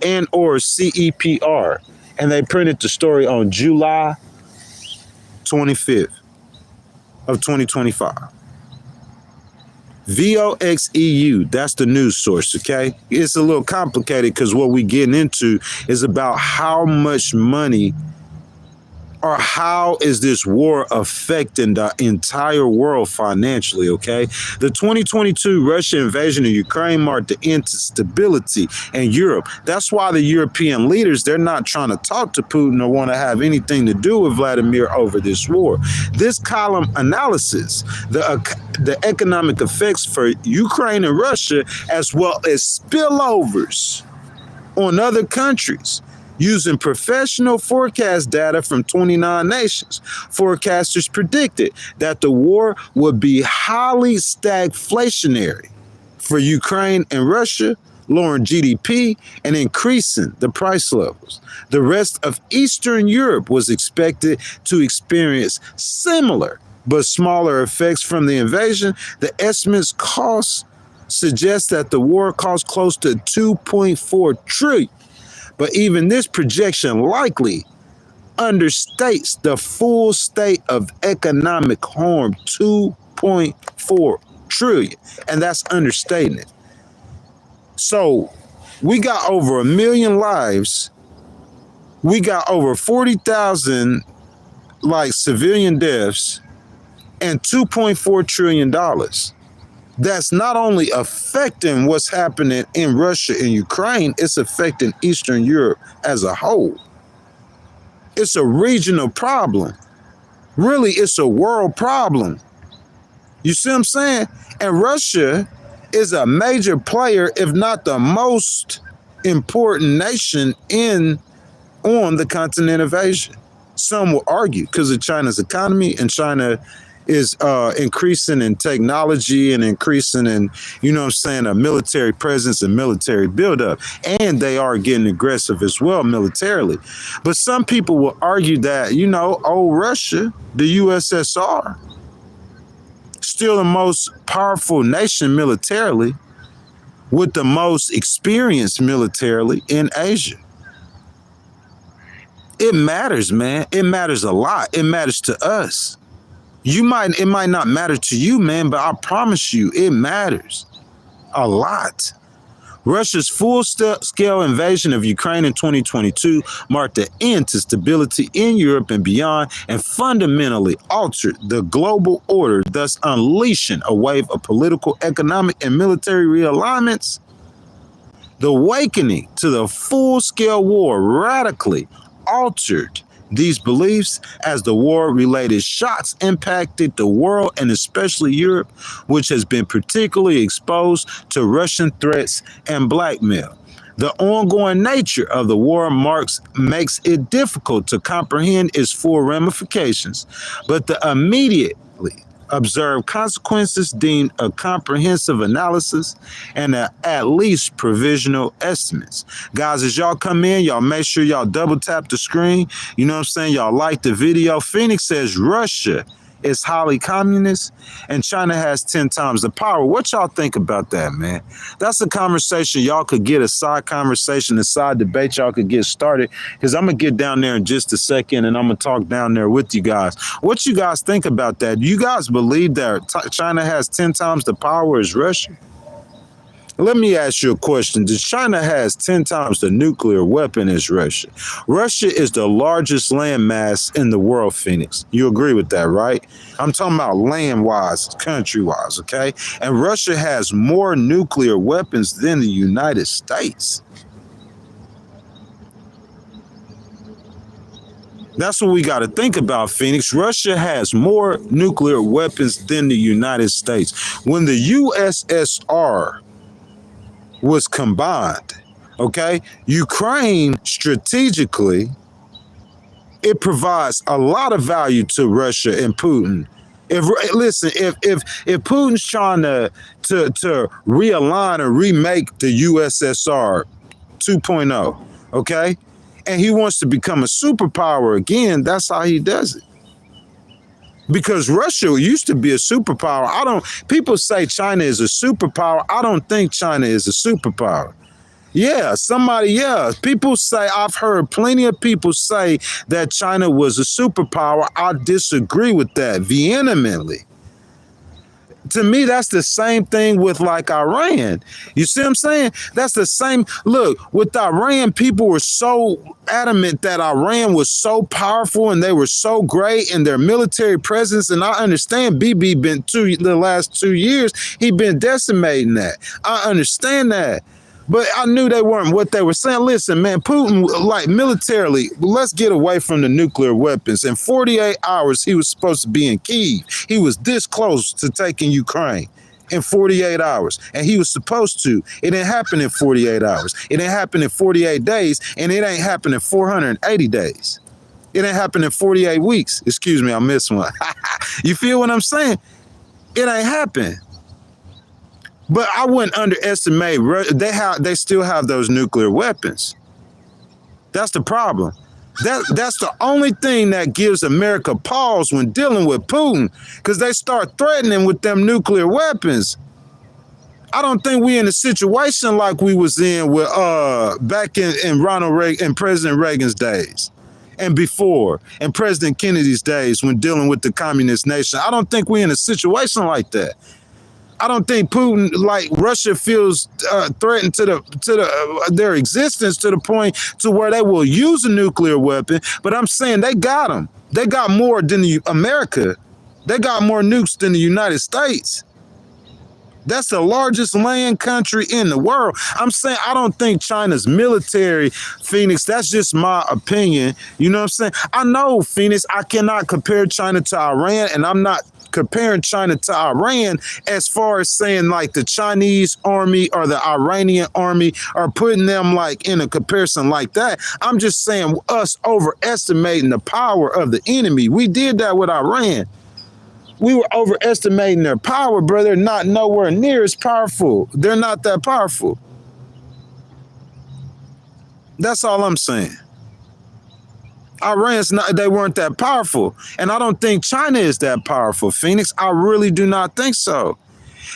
and or CEPR. And they printed the story on July 25th of 2025. VOXEU, that's the news source, okay? It's a little complicated because what we getting into is about how much money or how is this war affecting the entire world financially, okay? The 2022 Russian invasion of Ukraine marked the end to stability in Europe. That's why the European leaders, they're not trying to talk to Putin or want to have anything to do with Vladimir over this war. This column analysis the economic effects for Ukraine and Russia, as well as spillovers on other countries. Using professional forecast data from 29 nations, forecasters predicted that the war would be highly stagflationary for Ukraine and Russia, lowering GDP and increasing the price levels. The rest of Eastern Europe was expected to experience similar but smaller effects from the invasion. The estimates suggest that the war cost close to 2.4 trillion. But even this projection likely understates the full state of economic harm, 2.4 trillion. And that's understating it. So we got over 1 million lives. We got over 40,000 civilian deaths and $2.4 trillion. That's not only affecting what's happening in Russia and Ukraine, it's affecting Eastern Europe as a whole. It's a regional problem. Really, it's a world problem. You see what I'm saying? And Russia is a major player, if not the most important nation on the continent of Asia. Some will argue because of China's economy, and China is increasing in technology and increasing in, you know what I'm saying, a military presence and military buildup. And they are getting aggressive as well militarily. But some people will argue that, old Russia, the USSR, still the most powerful nation militarily with the most experience militarily in Asia. It matters, man. It matters a lot. It matters to us. It might not matter to you, man, but I promise you, it matters a lot. Russia's full-scale invasion of Ukraine in 2022 marked the end to stability in Europe and beyond, and fundamentally altered the global order, thus unleashing a wave of political, economic, and military realignments. The awakening to the full-scale war radically altered these beliefs as the war-related shocks impacted the world and especially Europe, which has been particularly exposed to Russian threats and blackmail. The ongoing nature of the war makes it difficult to comprehend its full ramifications, but the immediately observed consequences deemed a comprehensive analysis and at least provisional estimates. Guys, as y'all come in, y'all make sure y'all double tap the screen. You know what I'm saying? Y'all like the video. Phoenix says Russia is highly communist and China has 10 times the power. What y'all think about that, man? That's a conversation y'all could get, a side conversation, a side debate y'all could get started, because I'm going to get down there in just a second and I'm going to talk down there with you guys. What you guys think about that? You guys believe that China has 10 times the power as Russia? Let me ask you a question. Does China has 10 times the nuclear weapon as Russia? Russia is the largest landmass in the world, Phoenix. You agree with that, right? I'm talking about land-wise, country-wise, okay? And Russia has more nuclear weapons than the United States. That's what we got to think about, Phoenix. Russia has more nuclear weapons than the United States. When the USSR was combined, okay, Ukraine strategically, it provides a lot of value to Russia and Putin. If Putin's trying to realign or remake the USSR 2.0, okay, and he wants to become a superpower again, that's how he does it. Because Russia used to be a superpower. People say China is a superpower. I don't think China is a superpower. People say, I've heard plenty of people say that China was a superpower. I disagree with that vehemently. To me, that's the same thing with like Iran. You see what I'm saying? That's the same. Look, with Iran, people were so adamant that Iran was so powerful and they were so great in their military presence. And I understand Bibi the last 2 years, he been decimating that. I understand that. But I knew they weren't what they were saying. Listen, man, Putin, like militarily, let's get away from the nuclear weapons. In 48 hours, he was supposed to be in Kyiv. He was this close to taking Ukraine in 48 hours. And he was supposed to. It didn't happen in 48 hours. It didn't happen in 48 days. And it ain't happened in 480 days. It ain't happened in 48 weeks. Excuse me, I missed one. You feel what I'm saying? It ain't happened. But I wouldn't underestimate. They still have those nuclear weapons. That's the problem. That's the only thing that gives America pause when dealing with Putin, because they start threatening with them nuclear weapons. I don't think we in a situation like we was in with back in Ronald Reagan and President Reagan's days, and before, and President Kennedy's days when dealing with the communist nation. I don't think we in a situation like that. I don't think Putin, like Russia, feels threatened to their existence to the point to where they will use a nuclear weapon. But I'm saying they got them. They got more than America. They got more nukes than the United States. That's the largest land country in the world. I'm saying I don't think China's military, Phoenix, that's just my opinion. You know what I'm saying? I know, Phoenix, I cannot compare China to Iran, and I'm not comparing China to Iran as far as saying like the Chinese army or the Iranian army or putting them like in a comparison like that. I'm just saying us overestimating the power of the enemy. We did that with Iran. We were overestimating their power, bro. They're not nowhere near as powerful. They're not that powerful. That's all I'm saying. They weren't that powerful. And I don't think China is that powerful, Phoenix. I really do not think so.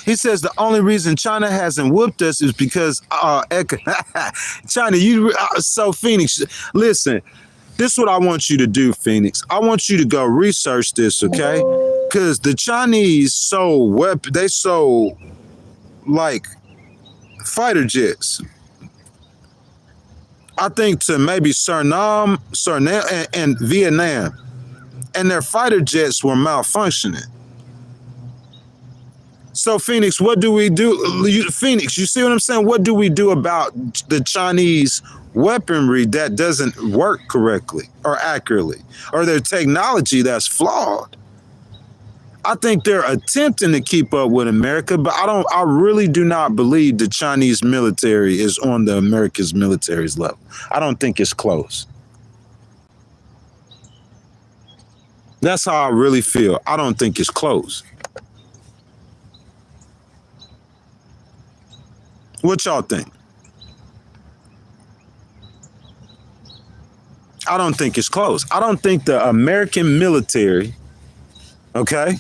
He says the only reason China hasn't whooped us is because China, so Phoenix, listen, This is what I want you to do, Phoenix. I want you to go research this, okay? Because the Chinese they sold like fighter jets. I think to maybe Suriname and Vietnam. And their fighter jets were malfunctioning. So, Phoenix, what do we do? Phoenix, you see what I'm saying? What do we do about the Chinese weaponry that doesn't work correctly or accurately, or their technology that's flawed? I think they're attempting to keep up with America, but I really do not believe the Chinese military is on the America's military's level. I don't think it's close. That's how I really feel. I don't think it's close. What y'all think? I don't think it's close. I don't think the American military, okay,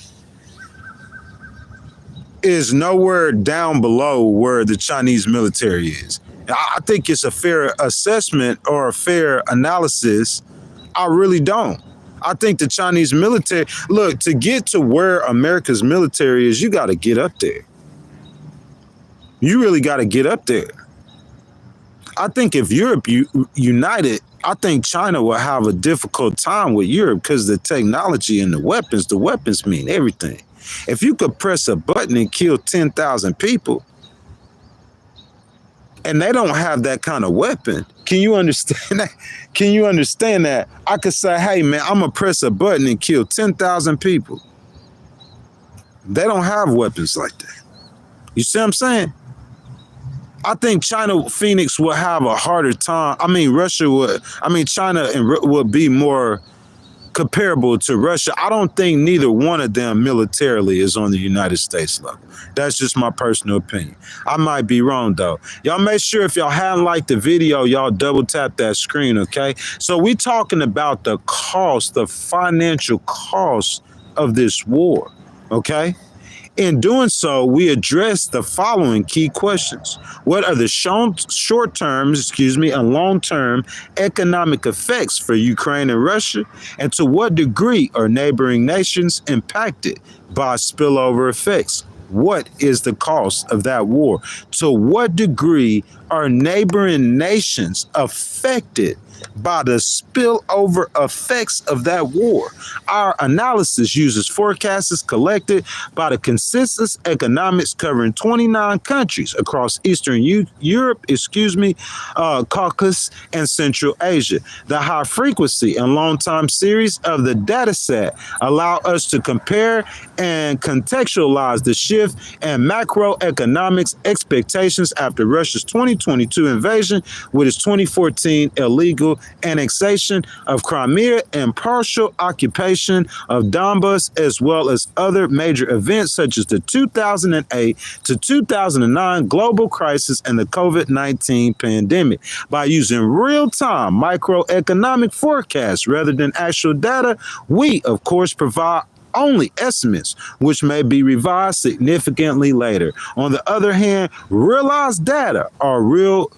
is nowhere down below where the Chinese military is. I think it's a fair assessment or a fair analysis. I really don't. I think the Chinese military, look, to get to where America's military is, you got to get up there. You really got to get up there. I think if Europe united, I think China will have a difficult time with Europe because the technology and the weapons mean everything. If you could press a button and kill 10,000 people, and they don't have that kind of weapon, can you understand that? Can you understand that? I could say, hey, man, I'm going to press a button and kill 10,000 people. They don't have weapons like that. You see what I'm saying? I think China, Phoenix, will have a harder time. I mean, China would be more comparable to Russia. I don't think neither one of them militarily is on the United States level. That's just my personal opinion. I might be wrong, though. Y'all make sure if y'all haven't liked the video, y'all double tap that screen, okay? So we talking about the cost, the financial cost of this war, okay? In doing so, we address the following key questions. What are the short-term, and long-term economic effects for Ukraine and Russia? And to what degree are neighboring nations impacted by spillover effects? What is the cost of that war? To what degree are neighboring nations affected by the spillover effects of that war? Our analysis uses forecasts collected by the Consensus Economics covering 29 countries across Eastern Europe, Caucasus, and Central Asia. The high frequency and long time series of the data set allow us to compare and contextualize the shift in macroeconomics expectations after Russia's 2022 invasion with its 2014 illegal annexation of Crimea and partial occupation of Donbas, as well as other major events such as the 2008 to 2009 global crisis and the COVID-19 pandemic. By using real-time microeconomic forecasts rather than actual data, we, of course, provide only estimates, which may be revised significantly later. On the other hand, realized data are mirror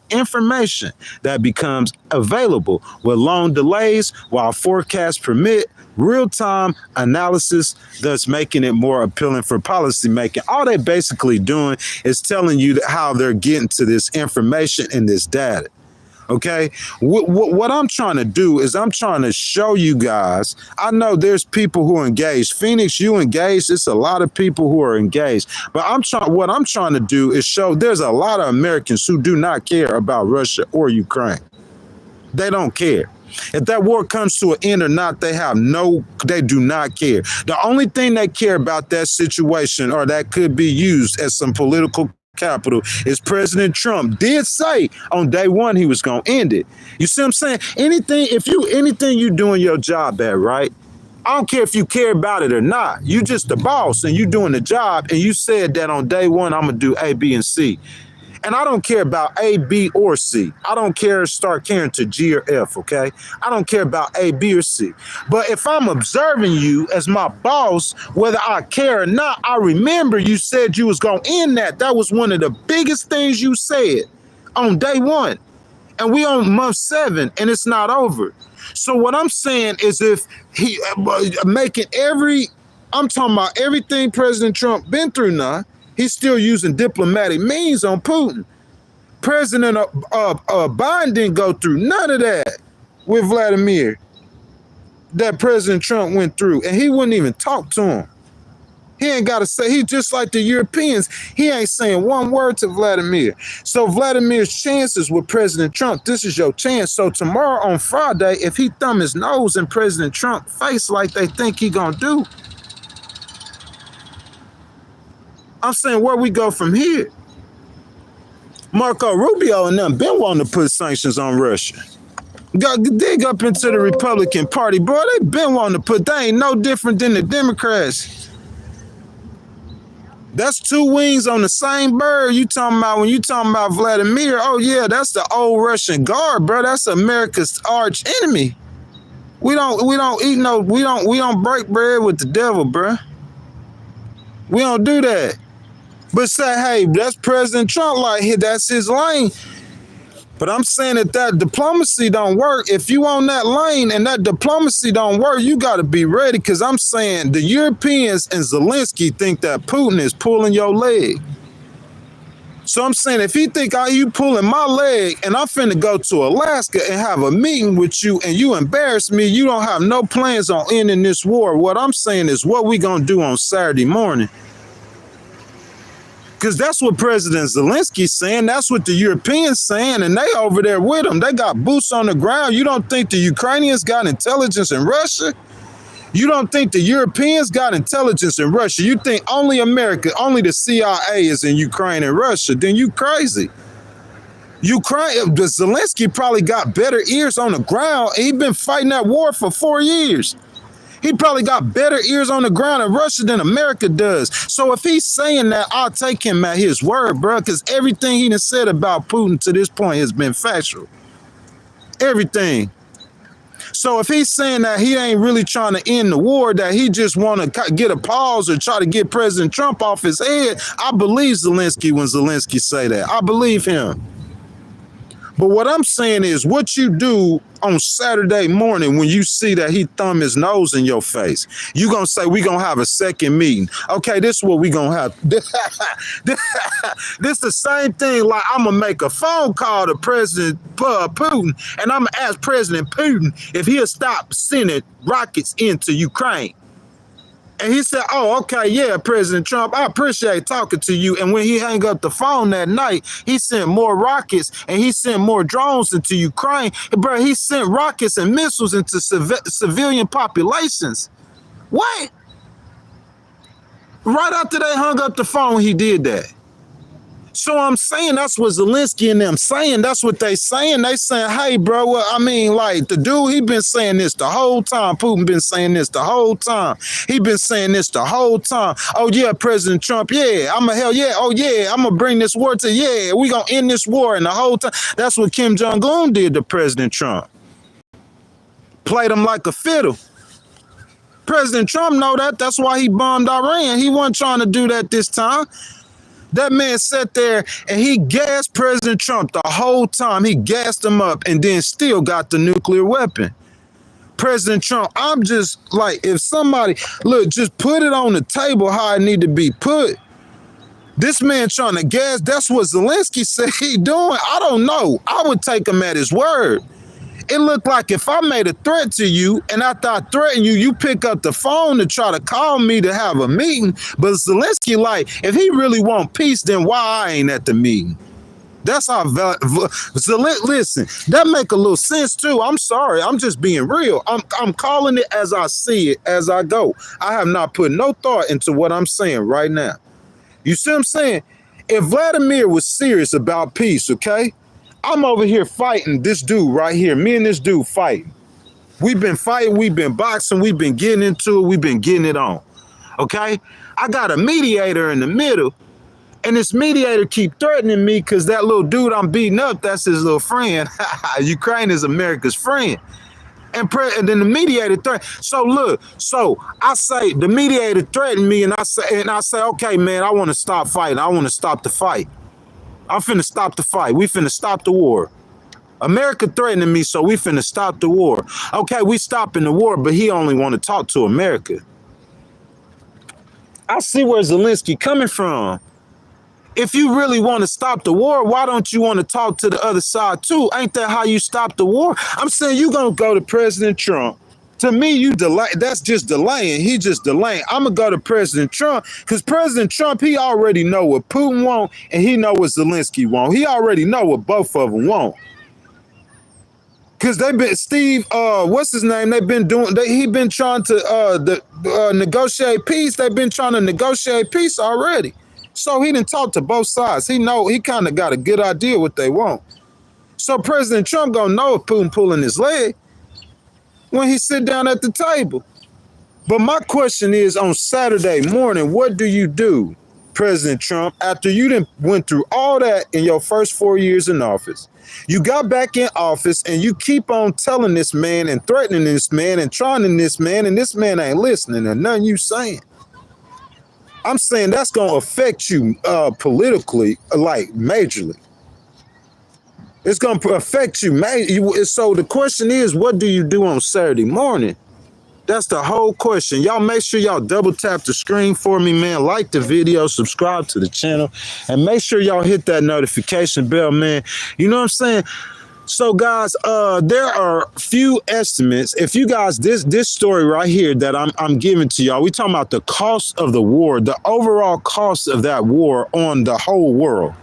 information that becomes available with long delays while forecasts permit real-time analysis, thus making it more appealing for policymaking. All they're basically doing is telling you how they're getting to this information and this data. Okay, what I'm trying to do is I'm trying to show you guys. I know there's people who are engaged. Phoenix, you engaged. It's a lot of people who are engaged. But what I'm trying to do is show there's a lot of Americans who do not care about Russia or Ukraine. They don't care. If that war comes to an end or not, they do not care. The only thing they care about that situation, or that could be used as some political capital, is President Trump did say on day one he was going to end it. You see what I'm saying? Anything you doing your job at, right? I don't care if you care about it or not. You just the boss and you doing the job, and you said that on day one I'm going to do A, B, and C. And I don't care about A, B, or C. I don't start caring to G or F, okay? I don't care about A, B, or C. But if I'm observing you as my boss, whether I care or not, I remember you said you was going to end that. That was one of the biggest things you said on day one. And we on month 7 and it's not over. So what I'm saying is if he making I'm talking about everything President Trump been through now, he's still using diplomatic means on Putin. President Biden didn't go through none of that with Vladimir that President Trump went through, and he wouldn't even talk to him. He ain't got to say, he just like the Europeans, he ain't saying one word to Vladimir. So Vladimir's chances with President Trump, this is your chance. So tomorrow on Friday, if he thumb his nose in President Trump's face like they think he gonna do, I'm saying where we go from here. Marco Rubio and them been wanting to put sanctions on Russia. Dig up into the Republican Party, bro. They been wanting to put, they ain't no different than the Democrats. That's two wings on the same bird. You talking about when you talking about Vladimir? Oh yeah, that's the old Russian guard, bro. That's America's arch enemy. We don't break bread with the devil, bro. We don't do that. But say, hey, that's President Trump, like that's his lane. But I'm saying that diplomacy don't work. If you on that lane and that diplomacy don't work, you got to be ready. Because I'm saying the Europeans and Zelensky think that Putin is pulling your leg. So I'm saying if he think you pulling my leg and I'm finna go to Alaska and have a meeting with you and you embarrass me, you don't have no plans on ending this war. What I'm saying is what we gonna do on Saturday morning. Because that's what President Zelenskiy's saying. That's what the Europeans saying. And they over there with him. They got boots on the ground. You don't think the Ukrainians got intelligence in Russia? You don't think the Europeans got intelligence in Russia? You think only America, only the CIA is in Ukraine and Russia? Then you crazy. Zelensky probably got better ears on the ground. He been fighting that war for 4 years. He probably got better ears on the ground in Russia than America does. So if he's saying that, I'll take him at his word, bro, because everything he done said about Putin to this point has been factual. Everything. So if he's saying that he ain't really trying to end the war, that he just want to get a pause or try to get President Trump off his head, I believe Zelensky when Zelensky say that. I believe him. But what I'm saying is what you do on Saturday morning when you see that he thumb his nose in your face, you going to say, we going to have a second meeting. Okay, this is what we going to have. This the same thing like I'm going to make a phone call to President Putin and I'm going to ask President Putin if he'll stop sending rockets into Ukraine. And he said, oh, okay, yeah, President Trump, I appreciate talking to you. And when he hung up the phone that night, he sent more rockets and he sent more drones into Ukraine. Bro, he sent rockets and missiles into civilian populations. What? Right after they hung up the phone, he did that. So I'm saying that's what Zelensky and them saying. That's what they saying. They saying, hey, bro, well, I mean, like the dude, he been saying this the whole time. Putin been saying this the whole time. He been saying this the whole time. Oh, yeah, President Trump, yeah, I'm a hell yeah. Oh, yeah, I'm going to bring this war to, yeah, we going to end this war. And the whole time, that's what Kim Jong-un did to President Trump. Played him like a fiddle. President Trump know that. That's why he bombed Iran. He wasn't trying to do that this time. That man sat there and he gassed President Trump the whole time. He gassed him up and then still got the nuclear weapon. President Trump, I'm just like, if somebody, look, just put it on the table how it need to be put. This man trying to gas, that's what Zelensky said he doing. I don't know. I would take him at his word. It looked like if I made a threat to you and after I threaten you, you pick up the phone to try to call me to have a meeting. But Zelensky, like, if he really want peace, then why I ain't at the meeting? That's how, listen, that make a little sense too. I'm sorry. I'm just being real. I'm calling it as I see it, as I go. I have not put no thought into what I'm saying right now. You see what I'm saying? If Vladimir was serious about peace, okay? I'm over here fighting this dude right here. Me and this dude fighting. We've been fighting. We've been boxing. We've been getting into it. We've been getting it on. Okay? I got a mediator in the middle. And this mediator keep threatening me because that little dude I'm beating up, that's his little friend. Ukraine is America's friend. And then the mediator threat. So look, so I say the mediator threatened me and I say, okay, man, I want to stop fighting. I want to stop the fight. I'm finna stop the fight. We finna stop the war. America threatening me, so we finna stop the war. Okay, we stopping the war, but he only want to talk to America. I see where Zelensky coming from. If you really want to stop the war, why don't you want to talk to the other side too? Ain't that how you stop the war? I'm saying you gonna go to President Trump. To me, you delay. That's just delaying. He just delaying. I'm gonna go to President Trump because President Trump, he already know what Putin want and he know what Zelensky want. He already know what both of them want. Cause they been Steve, what's his name? They've been doing. He been trying to negotiate peace. They've been trying to negotiate peace already. So he didn't talk to both sides. He kind of got a good idea what they want. So President Trump gonna know if Putin pulling his leg when he sit down at the table. But my question is, on Saturday morning, what do you do, President Trump, after you done went through all that in your first 4 years in office? You got back in office and you keep on telling this man and threatening this man and trying this man, and this man ain't listening to nothing you saying. I'm saying that's going to affect you politically, like majorly. It's going to affect you. So the question is, what do you do on Saturday morning? That's the whole question. Y'all make sure y'all double tap the screen for me, man. Like the video, subscribe to the channel, and make sure y'all hit that notification bell, man. You know what I'm saying? So guys, there are few estimates. If you guys, this story right here that I'm giving to y'all, we talking about the cost of the war, the overall cost of that war on the whole world.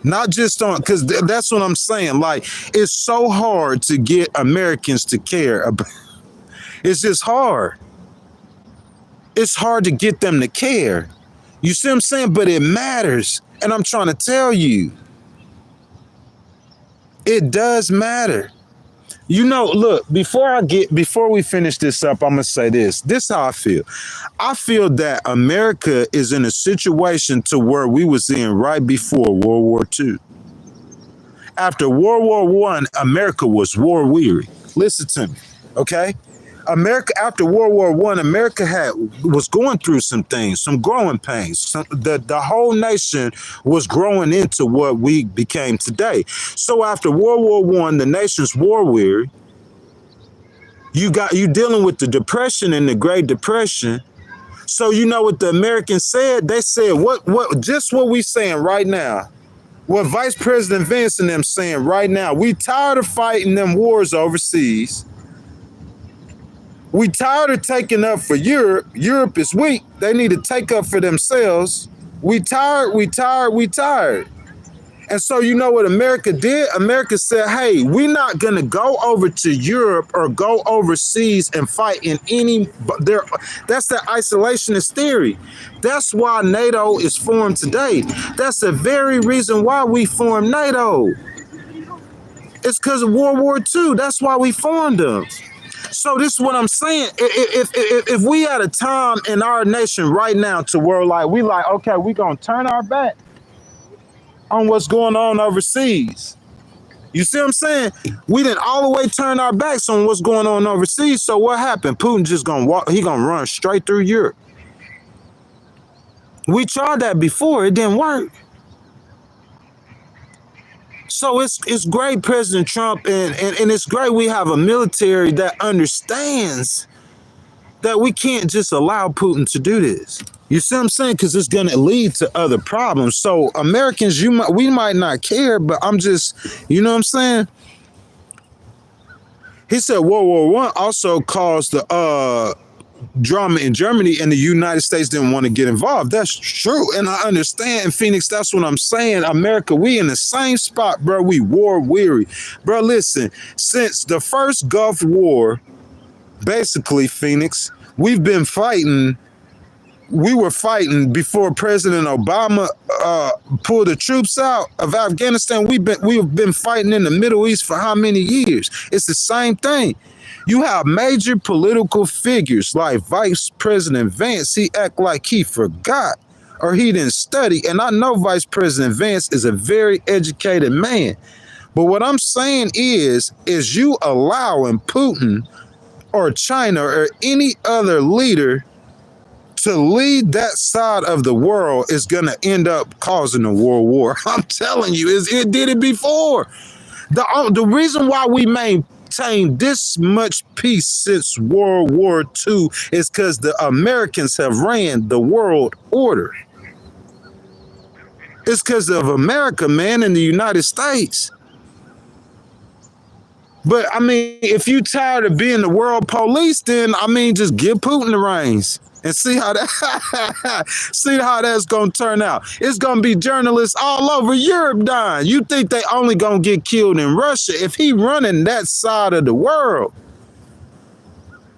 Not just on, because that's what I'm saying. Like, it's so hard to get Americans to care about. It's just hard. It's hard to get them to care. You see what I'm saying? But it matters. And I'm trying to tell you, it does matter. You know, look, before we finish this up, I'm going to say this. This is how I feel. I feel that America is in a situation to where we was in right before World War II. After World War I, America was war weary. Listen to me, okay? America, after World War I, America was going through some things, some growing pains. The whole nation was growing into what we became today. So after World War I, the nation's war weary. You dealing with the Depression and the Great Depression. So you know what the Americans said? They said just what we saying right now. What Vice President Vance and them saying right now. We tired of fighting them wars overseas. We tired of taking up for Europe. Europe is weak. They need to take up for themselves. We tired. And so you know what America did? America said, hey, we're not going to go over to Europe or go overseas and fight in any. That's the isolationist theory. That's why NATO is formed today. That's the very reason why we formed NATO. It's because of World War II. That's why we formed them. So this is what I'm saying. If we had a time in our nation right now to where we like, okay, we gonna turn our back on what's going on overseas. You see what I'm saying? We didn't all the way turn our backs on what's going on overseas. So what happened? Putin just gonna walk. He gonna run straight through Europe. We tried that before. It didn't work. So it's great, President Trump, and it's great we have a military that understands that we can't just allow Putin to do this. You see what I'm saying? Because it's going to lead to other problems. So Americans, we might not care, but I'm just, you know what I'm saying? He said World War I also caused the drama in Germany, and the United States didn't want to get involved. That's true. And I understand, Phoenix, that's what I'm saying. America, we in the same spot, bro. We war weary. Bro, listen, since the first Gulf War, basically, Phoenix, we've been fighting. We were fighting before President Obama pulled the troops out of Afghanistan. We've been fighting in the Middle East for how many years? It's the same thing. You have major political figures like Vice President Vance. He act like he forgot or he didn't study. And I know Vice President Vance is a very educated man. But what I'm saying is you allowing Putin or China or any other leader to lead that side of the world is going to end up causing a world war. I'm telling you, it did it before. The reason why we maintained this much peace since World War II is because the Americans have ran the world order. It's because of America, man, in the United States. But I mean, if you tired of being the world police, then I mean, just give Putin the reins and see how that see how that's gonna turn out. It's gonna be journalists all over Europe dying. You think they only gonna get killed in Russia? If he running that side of the world,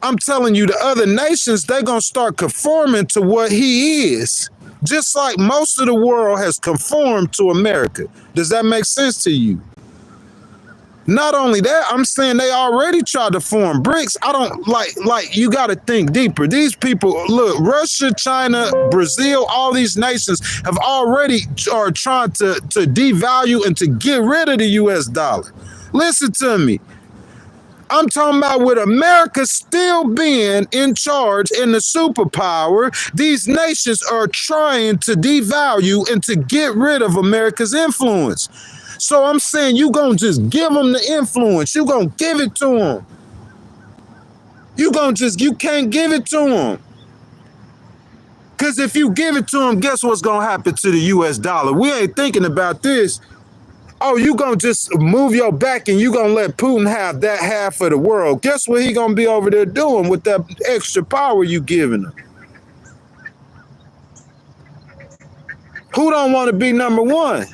I'm telling you, the other nations, they gonna start conforming to what he is. Just like most of the world has conformed to America. Does that make sense to you? Not only that, I'm saying they already tried to form BRICS. I don't like you got to think deeper. These people, look, Russia, China, Brazil, all these nations have already are trying to devalue and to get rid of the US dollar. Listen to me. I'm talking about with America still being in charge and the superpower, these nations are trying to devalue and to get rid of America's influence. So I'm saying you gonna just give them the influence. You gonna give it to them. You can't give it to them. Because if you give it to them, guess what's gonna happen to the US dollar? We ain't thinking about this. Oh, you gonna just move your back and you gonna let Putin have that half of the world. Guess what he gonna be over there doing with that extra power you giving him? Who don't want to be number one?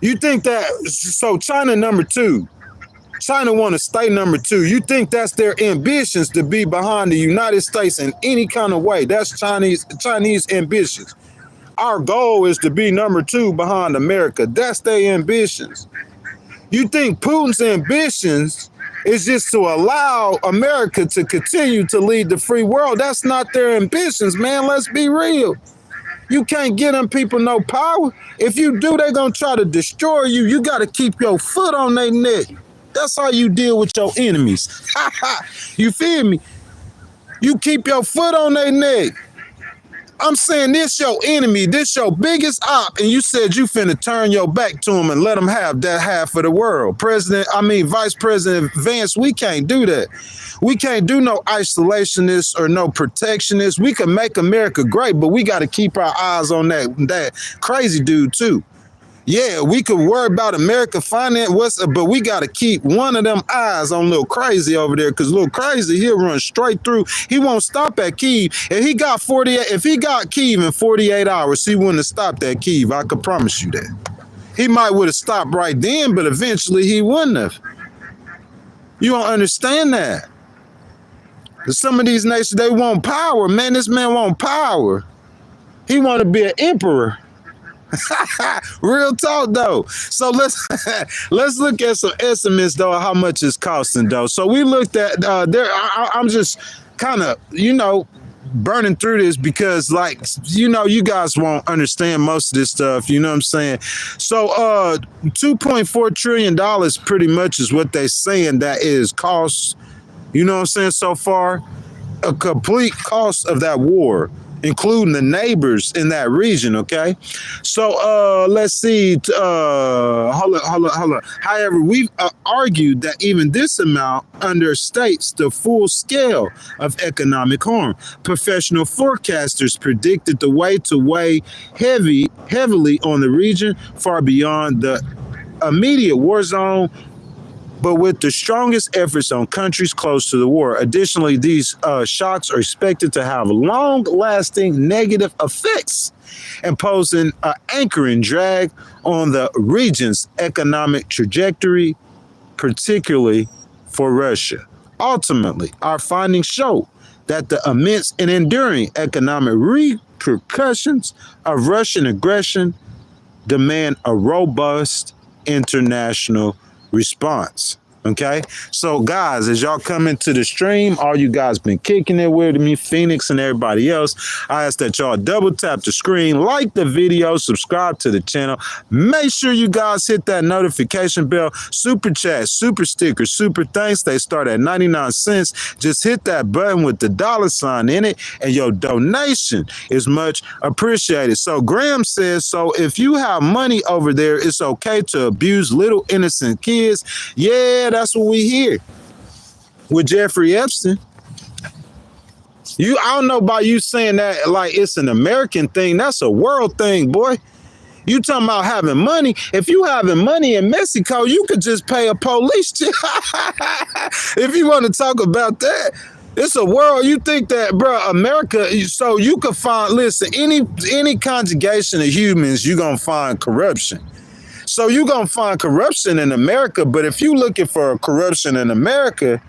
You think that, so China number two. China want to stay number two. You think that's their ambitions to be behind the United States in any kind of way? That's Chinese ambitions. Our goal is to be number two behind America. That's their ambitions. You think Putin's ambitions is just to allow America to continue to lead the free world? That's not their ambitions, man. Let's be real. You can't get them people no power. If you do, they're going to try to destroy you. You got to keep your foot on their neck. That's how you deal with your enemies. You feel me? You keep your foot on their neck. I'm saying this your enemy, this your biggest op, and you said you finna turn your back to him and let him have that half of the world. Vice President Vance, we can't do that. We can't do no isolationists or no protectionists. We can make America great, but we got to keep our eyes on that crazy dude too. Yeah, we could worry about America finance, but we got to keep one of them eyes on Lil Crazy over there, because Lil Crazy, he'll run straight through. He won't stop at Kyiv. If he got Kyiv in 48 hours, he wouldn't have stopped at Kyiv. I could promise you that. He might would have stopped right then, but eventually he wouldn't have. You don't understand that. Some of these nations, they want power. Man, this man want power. He want to be an emperor. Real talk though. So let's look at some estimates though, how much it's costing though. So we looked at I'm just kind of, burning through this because you guys won't understand most of this stuff, you know what I'm saying? So $2.4 trillion pretty much is what they're saying that is cost, you know what I'm saying, so far, a complete cost of that war, including the neighbors in that region, okay? So let's see. Hold on. However, we've argued that even this amount understates the full scale of economic harm. Professional forecasters predicted the way to weigh heavily on the region far beyond the immediate war zone, but with the strongest efforts on countries close to the war. Additionally, these shocks are expected to have long-lasting negative effects, imposing an anchoring drag on the region's economic trajectory, particularly for Russia. Ultimately, our findings show that the immense and enduring economic repercussions of Russian aggression demand a robust international response. Okay, so guys, as y'all come into the stream, all you guys been kicking it with me, Phoenix and everybody else, I ask that y'all double tap the screen, like the video, subscribe to the channel. Make sure you guys hit that notification bell, super chat, super sticker, super thanks. They start at 99 cents. Just hit that button with the $ in it, and your donation is much appreciated. So Graham says, so if you have money over there, it's okay to abuse little innocent kids. Yeah, that's what we hear with Jeffrey Epstein. I don't know about you saying that like it's an American thing. That's a world thing, boy. You talking about having money. If you having money in Mexico, you could just pay a police chief. If you want to talk about that. It's a world. You think that, bro, America, so you could find, listen, any conjugation of humans, you're going to find corruption. So you're going to find corruption in America, but if you're looking for corruption in America,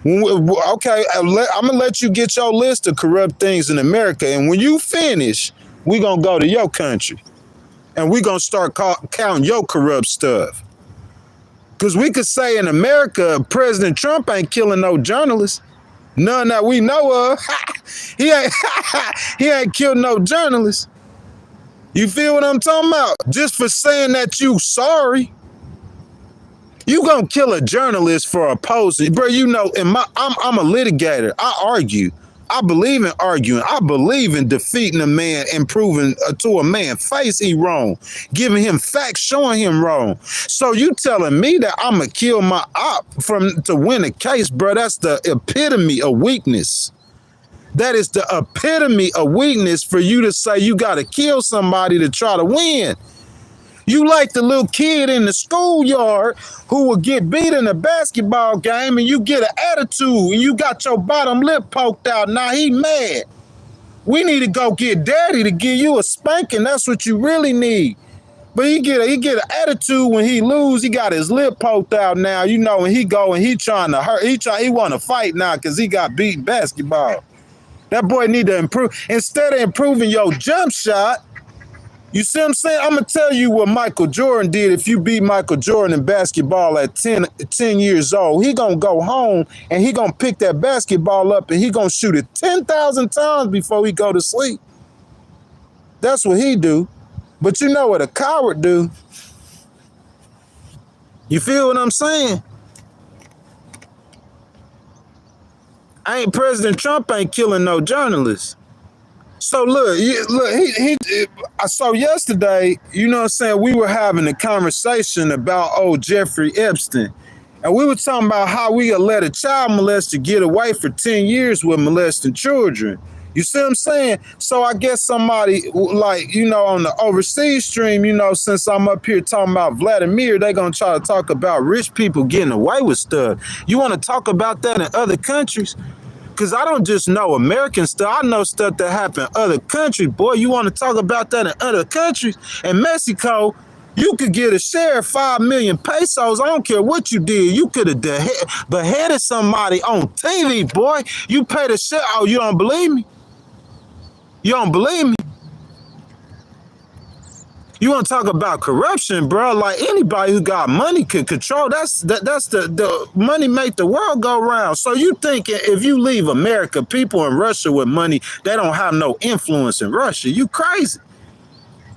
okay, I'm going to let you get your list of corrupt things in America, and when you finish, we're going to go to your country, and we're going to start counting your corrupt stuff. Because we could say in America, President Trump ain't killing no journalists. None that we know of. He ain't killed no journalists. You feel what I'm talking about? Just for saying that you sorry. You gonna kill a journalist for opposing, bro? You know, I'm a litigator. I argue. I believe in arguing. I believe in defeating a man and proving to a man face he wrong, giving him facts, showing him wrong. So you telling me that I'm gonna kill my op to win a case, bro? That's the epitome of weakness. That is the epitome of weakness for you to say you got to kill somebody to try to win. You like the little kid in the schoolyard who will get beat in a basketball game and you get an attitude and you got your bottom lip poked out. Now he mad. We need to go get daddy to give you a spanking. That's what you really need. But he get an attitude when he lose. He got his lip poked out now. You know, when he go and he trying to hurt. He want to fight now because he got beat in basketball. That boy need to improve. Instead of improving your jump shot, you see what I'm saying? I'm going to tell you what Michael Jordan did. If you beat Michael Jordan in basketball at 10 years old, he going to go home and he going to pick that basketball up and he going to shoot it 10,000 times before he go to sleep. That's what he do. But you know what a coward do? You feel what I'm saying? President Trump ain't killing no journalists. So look, so yesterday, you know what I'm saying, we were having a conversation about Jeffrey Epstein. And we were talking about how we let a child molester get away for 10 years with molesting children. You see what I'm saying? So I guess somebody like, you know, on the overseas stream, you know, since I'm up here talking about Vladimir, they're going to try to talk about rich people getting away with stuff. You want to talk about that in other countries? Because I don't just know American stuff. I know stuff that happen in other countries. Boy, you want to talk about that in other countries? In Mexico, you could get a share of 5 million pesos. I don't care what you did. You could have beheaded somebody on TV, boy. You paid a share. Oh, you don't believe me? You don't believe me? You want to talk about corruption, bro? Like anybody who got money could control. That's the money make the world go round. So you think if you leave America, people in Russia with money, they don't have no influence in Russia? You crazy?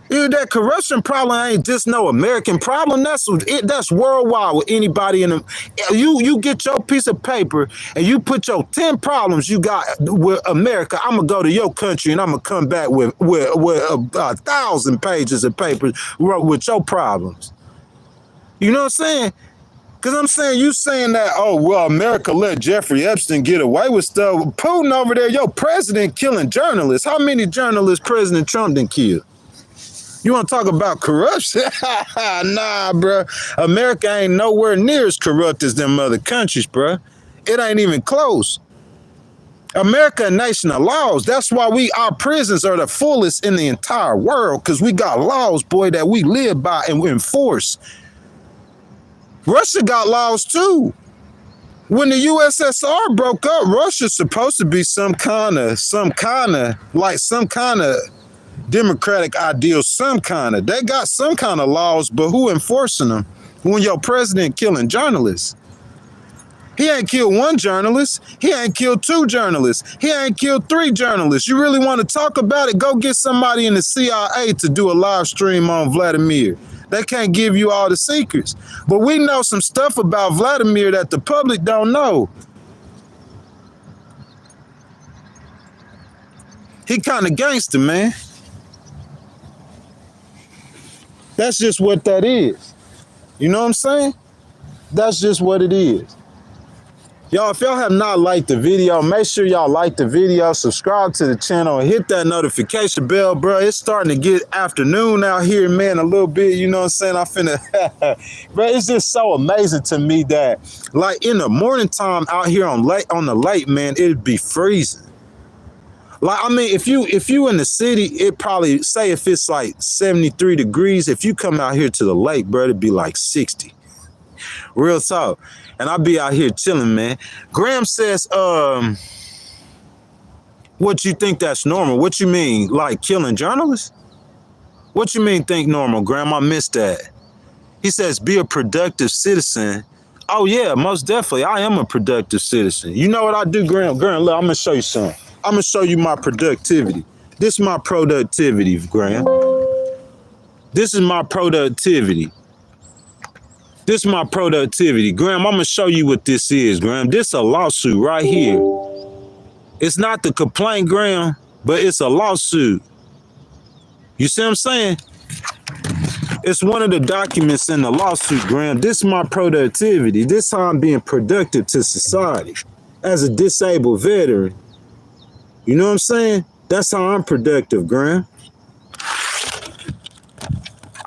That corruption problem ain't just no American problem. That's worldwide with anybody in them. You get your piece of paper and you put your 10 problems you got with America. I'm gonna go to your country and I'm gonna come back with 1,000 pages of paper with your problems. You know what I'm saying? Because I'm saying, you saying that, oh, well, America let Jeffrey Epstein get away with stuff. Putin over there, your president killing journalists. How many journalists President Trump done killed? You want to talk about corruption? Nah, bro. America ain't nowhere near as corrupt as them other countries, bro. It ain't even close. America a nation of laws. That's why our prisons are the fullest in the entire world, because we got laws, boy, that we live by and we enforce. Russia got laws too. When the USSR broke up, Russia's supposed to be some kind of democratic ideal, some kind of. They got some kind of laws, but who enforcing them? when your president killing journalists? He ain't killed one journalist. He ain't killed two journalists. He ain't killed three journalists. You really want to talk about it? Go get somebody in the CIA to do a live stream on Vladimir. They can't give you all the secrets. But we know some stuff about Vladimir that the public don't know. He kind of gangster, man. That's just what that is. You know what I'm saying? That's just what it is. Y'all, if y'all have not liked the video, make sure y'all like the video, subscribe to the channel, and hit that notification bell, bro. It's starting to get afternoon out here, man, a little bit. You know what I'm saying? I finna, bro, it's just so amazing to me that, like, in the morning time out here on the lake, man, it'd be freezing. Like, I mean, if you in the city, it probably, say if it's like 73 degrees, if you come out here to the lake, bro, it'd be like 60. Real talk. And I'll be out here chilling, man. Graham says, what you think that's normal? What you mean, like killing journalists? What you mean think normal, Graham? I missed that. He says, be a productive citizen. Oh, yeah, most definitely. I am a productive citizen. You know what I do, Graham? Graham, look, I'm going to show you something. I'm going to show you my productivity. This is my productivity, Graham. This is my productivity. This is my productivity. Graham, I'm going to show you what this is, Graham. This is a lawsuit right here. It's not the complaint, Graham, but it's a lawsuit. You see what I'm saying? It's one of the documents in the lawsuit, Graham. This is my productivity. This is how I'm being productive to society as a disabled veteran. You know what I'm saying? That's how I'm productive, Graham.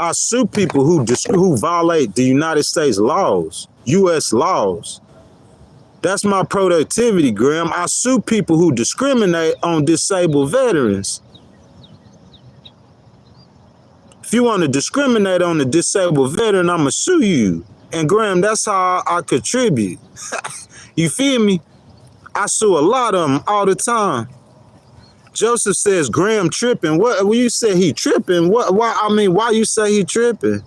I sue people who violate the United States laws, U.S. laws. That's my productivity, Graham. I sue people who discriminate on disabled veterans. If you want to discriminate on a disabled veteran, I'm going to sue you. And, Graham, that's how I contribute. You feel me? I sue a lot of them all the time. Joseph says Graham tripping. What? When you say he tripping, what? Why? I mean, why you say he tripping?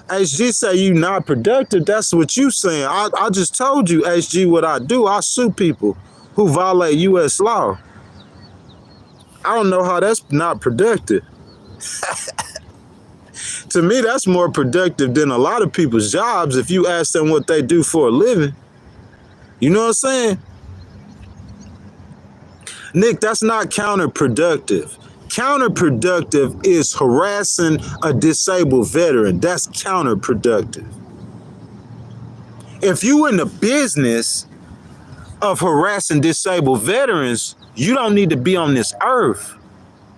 HG say you not productive. That's what you saying. I just told you, HG, what I do. I sue people who violate U.S. law. I don't know how that's not productive. To me, that's more productive than a lot of people's jobs if you ask them what they do for a living. You know what I'm saying? Nick, that's not counterproductive. Counterproductive is harassing a disabled veteran. That's counterproductive. If you in the business of harassing disabled veterans, you don't need to be on this earth.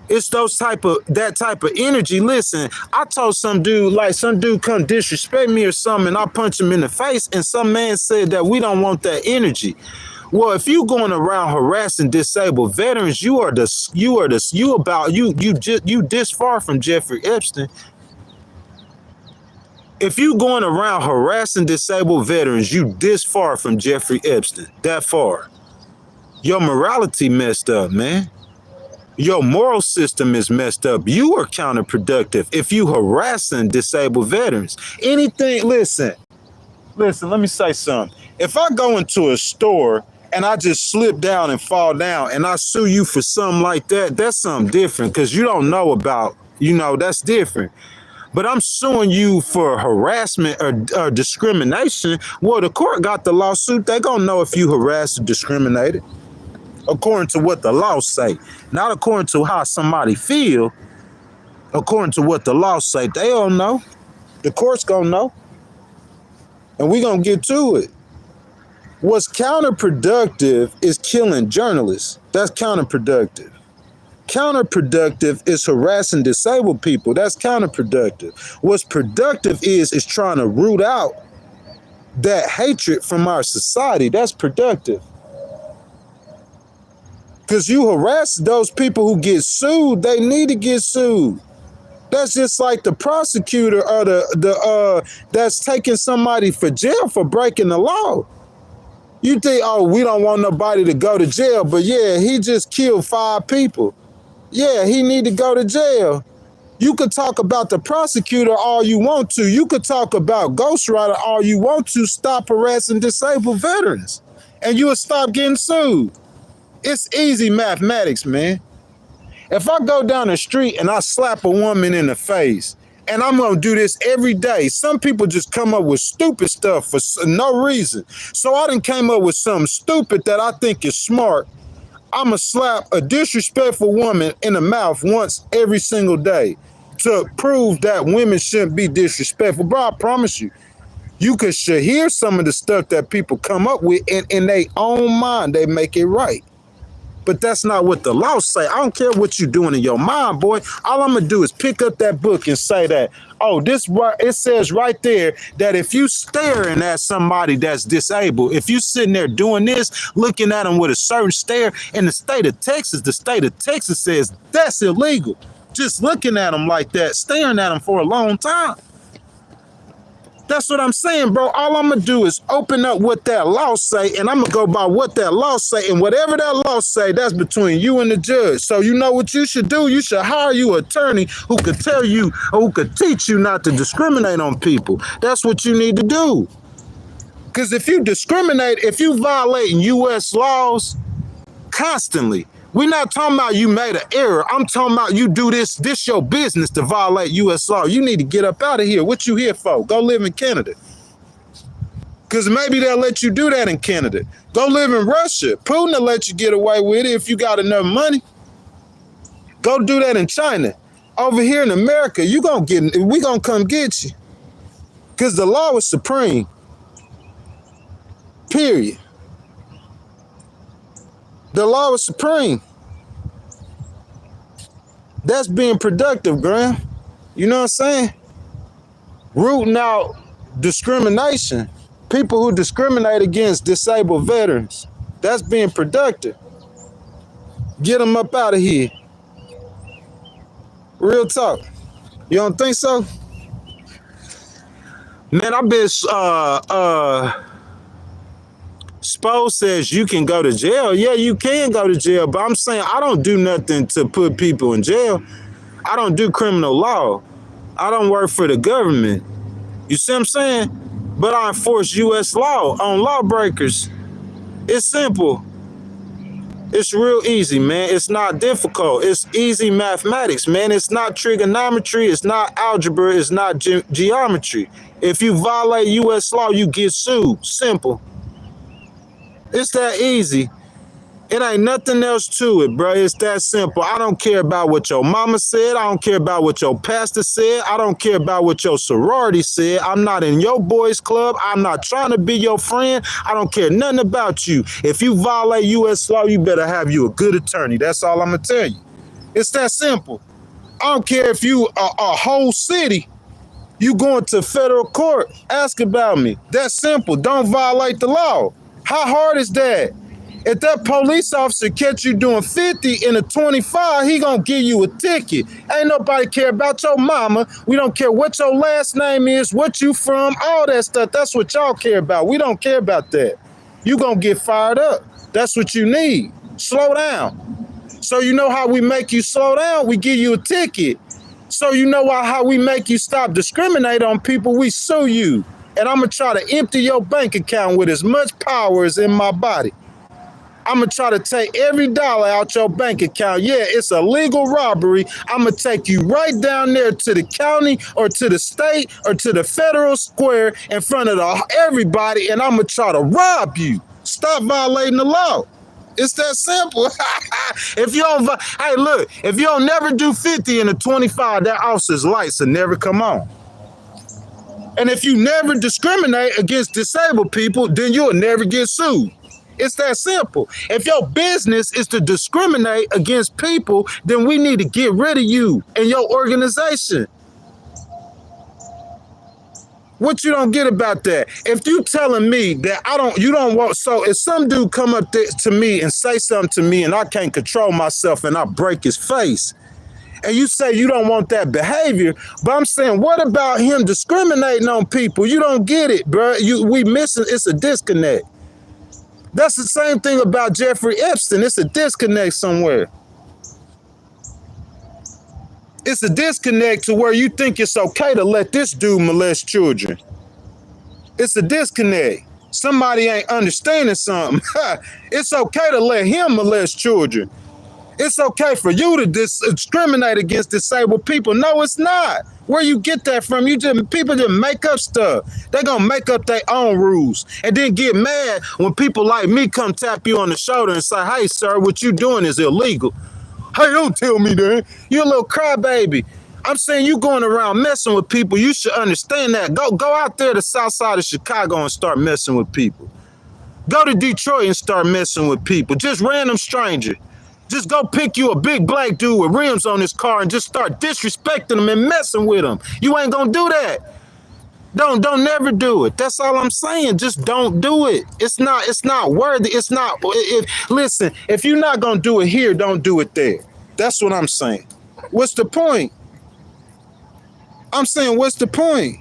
It's that type of energy. Listen, I told some dude come disrespect me or something, and I punch him in the face, and some man said that we don't want that energy. Well, if you going around harassing disabled veterans, you this far from Jeffrey Epstein. If you going around harassing disabled veterans, you this far from Jeffrey Epstein. That far. Your morality messed up, man. Your moral system is messed up. You are counterproductive if you harassing disabled veterans. Listen, let me say something. If I go into a store and I just slip down and fall down and I sue you for something like that, that's something different because you don't know about, that's different. But I'm suing you for harassment or discrimination. Well, the court got the lawsuit. They gonna know if you harassed or discriminated. According to what the law say. Not according to how somebody feel. According to what the law say. They don't know. The court's gonna know. And we gonna get to it. What's counterproductive is killing journalists. That's counterproductive. Counterproductive is harassing disabled people. That's counterproductive. What's productive is trying to root out that hatred from our society. That's productive. Because you harass those people who get sued, they need to get sued. That's just like the prosecutor or that's taking somebody for jail for breaking the law. You think, oh, we don't want nobody to go to jail, but yeah, he just killed 5 people. Yeah, he need to go to jail. You could talk about the prosecutor all you want to. You could talk about ghostwriter all you want to. Stop harassing disabled veterans, and you will stop getting sued. It's easy mathematics, man. If I go down the street and I slap a woman in the face, and I'm going to do this every day, some people just come up with stupid stuff for no reason. So I done came up with something stupid that I think is smart. I'm going to slap a disrespectful woman in the mouth once every single day to prove that women shouldn't be disrespectful. Bro, I promise you, you could hear some of the stuff that people come up with, and in their own mind, they make it right. But that's not what the law say. I don't care what you're doing in your mind, boy. All I'm going to do is pick up that book and say that, oh, it says right there that if you staring at somebody that's disabled, if you sitting there doing this, looking at them with a certain stare, in the state of Texas says that's illegal. Just looking at them like that, staring at them for a long time. That's what I'm saying, bro. All I'm going to do is open up what that law say, and I'm going to go by what that law say, and whatever that law say, that's between you and the judge. So you know what you should do? You should hire you an attorney who could tell you, or who could teach you not to discriminate on people. That's what you need to do. Because if you discriminate, if you violating U.S. laws constantly, we're not talking about you made an error. I'm talking about you do this your business to violate U.S. law. You need to get up out of here. What you here for? Go live in Canada. Because maybe they'll let you do that in Canada. Go live in Russia. Putin will let you get away with it if you got enough money. Go do that in China. Over here in America, we gonna come get you. Because the law is supreme. Period. The law is supreme. That's being productive, Graham. You know what I'm saying? Rooting out discrimination. People who discriminate against disabled veterans. That's being productive. Get them up out of here. Real talk. You don't think so? Man, I bet Spo says you can go to jail. Yeah, you can go to jail, but I'm saying I don't do nothing to put people in jail. I don't do criminal law. I don't work for the government. You see what I'm saying? But I enforce U.S. law on lawbreakers. It's simple. It's real easy, man. It's not difficult. It's easy mathematics, man. It's not trigonometry. It's not algebra. It's not geometry. If you violate U.S. law, you get sued. Simple. It's that easy. It ain't nothing else to it, bro. It's that simple. I don't care about what your mama said. I don't care about what your pastor said. I don't care about what your sorority said. I'm not in your boys club. I'm not trying to be your friend. I don't care nothing about you. If you violate U.S. law, you better have you a good attorney. That's all I'm going to tell you. It's that simple. I don't care if you a whole city. You going to federal court. Ask about me. That's simple. Don't violate the law. How hard is that? If that police officer catch you doing 50 in a 25, he gonna give you a ticket. Ain't nobody care about your mama. We don't care what your last name is, what you from, all that stuff. That's what y'all care about. We don't care about that. You gonna get fired up. That's what you need. Slow down. So you know how we make you slow down? We give you a ticket. So you know how we make you stop discriminating on people? We sue you. And I'm going to try to empty your bank account with as much power as in my body. I'm going to try to take every dollar out your bank account. Yeah, it's a legal robbery. I'm going to take you right down there to the county or to the state or to the federal square in front of everybody, and I'm going to try to rob you. Stop violating the law. It's that simple. If you don't, hey, look, if you don't never do 50 in a 25, that officer's lights will never come on. And if you never discriminate against disabled people, then you'll never get sued. It's that simple. If your business is to discriminate against people, then we need to get rid of you and your organization. What you don't get about that? If you telling me that you don't want, so if some dude come up to me and say something to me and I can't control myself and I break his face, and you say you don't want that behavior, but I'm saying, what about him discriminating on people? You don't get it, bro. We missing, it's a disconnect. That's the same thing about Jeffrey Epstein. It's a disconnect somewhere. It's a disconnect to where you think it's okay to let this dude molest children. It's a disconnect. Somebody ain't understanding something. It's okay to let him molest children. It's okay for you to discriminate against disabled people. No, it's not. Where you get that from? People just make up stuff. They're gonna make up their own rules and then get mad when people like me come tap you on the shoulder and say, "Hey, sir, what you doing is illegal." Hey, don't tell me that. You're a little crybaby. I'm saying you going around messing with people. You should understand that. Go out there to south side of Chicago and start messing with people. Go to Detroit and start messing with people. Just random stranger. Just go pick you a big black dude with rims on his car and just start disrespecting him and messing with him. You ain't gonna do that. Don't never do it. That's all I'm saying. Just don't do it. It's not worthy. It's not. Listen, if you're not gonna do it here, don't do it there. That's what I'm saying. What's the point? I'm saying, what's the point?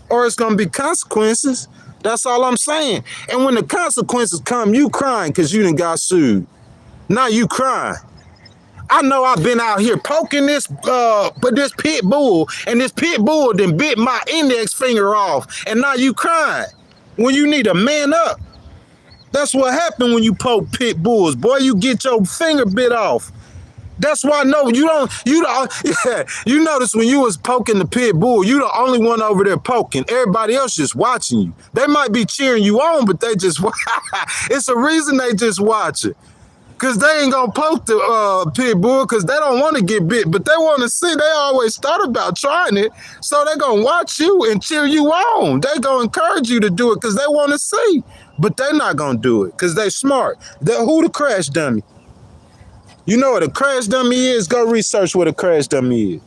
Or it's gonna be consequences. That's all I'm saying. And when the consequences come, you crying because you done got sued. Now you crying. I know I've been out here poking this pit bull, and this pit bull then bit my index finger off, and now you crying when you need to man up. That's what happened when you poke pit bulls, boy. You get your finger bit off. That's why no, you notice when you was poking the pit bull, you the only one over there poking. Everybody else just watching you. They might be cheering you on, but they just it's a reason they just watch it. Because they ain't going to poke the pit bull because they don't want to get bit, but they want to see. They always thought about trying it, so they're going to watch you and cheer you on. They're going to encourage you to do it because they want to see, but they're not going to do it because they're smart. Who the crash dummy? You know what a crash dummy is? Go research what a crash dummy is.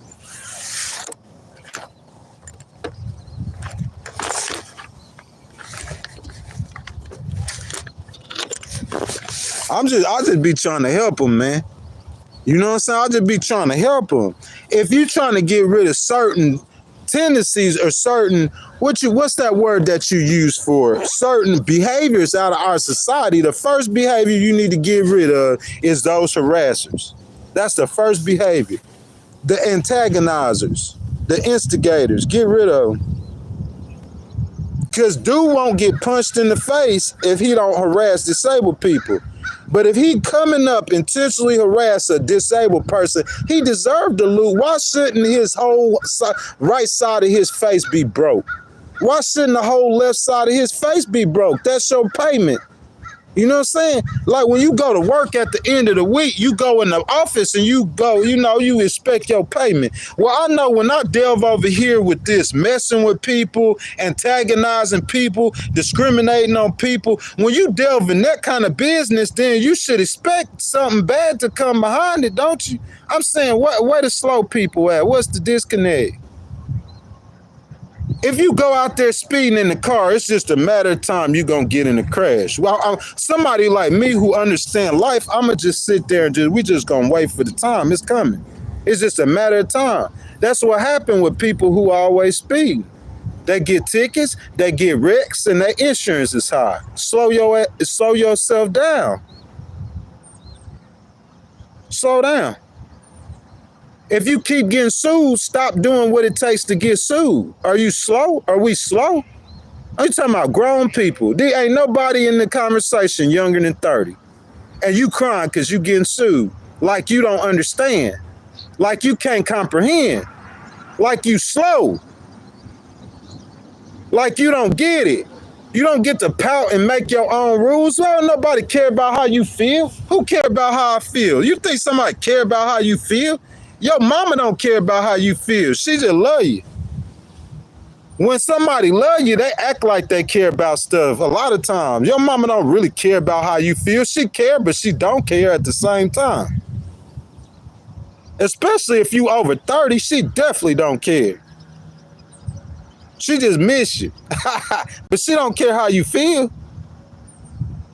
I just be trying to help them, man. You know what I'm saying? I just be trying to help them. If you trying to get rid of certain tendencies or certain, what's that word that you use for certain behaviors out of our society, the first behavior you need to get rid of is those harassers. That's the first behavior. The antagonizers, the instigators, get rid of them. Because dude won't get punched in the face if he don't harass disabled people. But if he coming up intentionally harass a disabled person, he deserved to lose. Why shouldn't his whole right side of his face be broke? Why shouldn't the whole left side of his face be broke? That's your payment. You know what I'm saying? Like when you go to work at the end of the week, you go in the office and you go, you expect your payment. Well, I know when I delve over here with this, messing with people, antagonizing people, discriminating on people, when you delve in that kind of business, then you should expect something bad to come behind it, don't you? I'm saying, where the slow people at? What's the disconnect? If you go out there speeding in the car, it's just a matter of time you're going to get in a crash. Well, somebody like me who understand life, I'm going to just sit there and we just going to wait for the time. It's coming. It's just a matter of time. That's what happened with people who always speed. They get tickets, they get wrecks, and their insurance is high. Slow yourself down. Slow down. If you keep getting sued, stop doing what it takes to get sued. Are you slow? Are we slow? Are you talking about grown people? There ain't nobody in the conversation younger than 30. And you crying because you getting sued. Like you don't understand. Like you can't comprehend. Like you slow. Like you don't get it. You don't get to pout and make your own rules. Well, nobody care about how you feel. Who care about how I feel? You think somebody care about how you feel? Your mama don't care about how you feel. She just love you. When somebody love you, they act like they care about stuff. A lot of times, your mama don't really care about how you feel. She care, but she don't care at the same time. Especially if you over 30, she definitely don't care. She just miss you. But she don't care how you feel.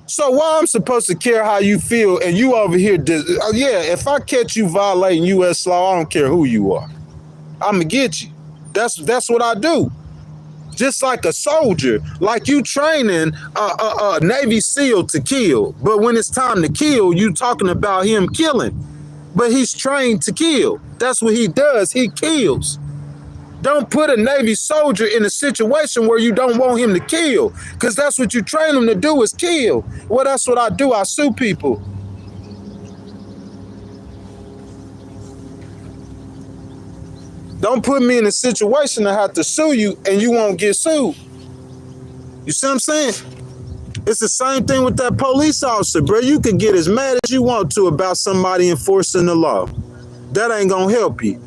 So why I'm supposed to care how you feel and you over here, if I catch you violating U.S. law, I don't care who you are. I'm going to get you. That's what I do. Just like a soldier, like you training a Navy SEAL to kill. But when it's time to kill, you talking about him killing. But he's trained to kill. That's what he does. He kills. Don't put a Navy soldier in a situation where you don't want him to kill, because that's what you train him to do, is kill. Well, that's what I do. I sue people. Don't put me in a situation to have to sue you and you won't get sued. You see what I'm saying? It's the same thing with that police officer, bro. You can get as mad as you want to about somebody enforcing the law. That ain't gonna help you.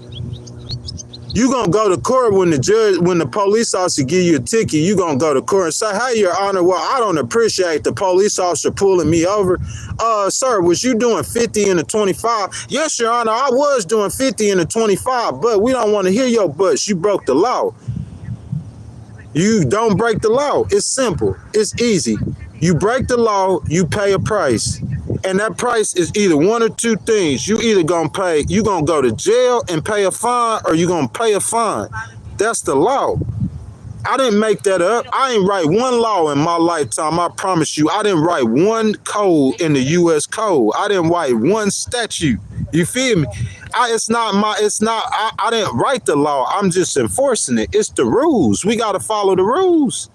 You gonna go to court when the police officer give you a ticket. You gonna go to court and say, "Hey, Your Honor, well, I don't appreciate the police officer pulling me over. Sir, was you doing 50 in a 25? Yes, Your Honor, I was doing 50 in a 25, but we don't want to hear your butts. You broke the law. You don't break the law. It's simple. It's easy. You break the law, you pay a price. And that price is either one or two things. You either gonna go to jail and pay a fine, or you gonna pay a fine. That's the law. I didn't make that up. I ain't write one law in my lifetime. I promise you. I didn't write one code in the U.S. code. I didn't write one statute. You feel me? I didn't write the law. I'm just enforcing it. It's the rules. We got to follow the rules.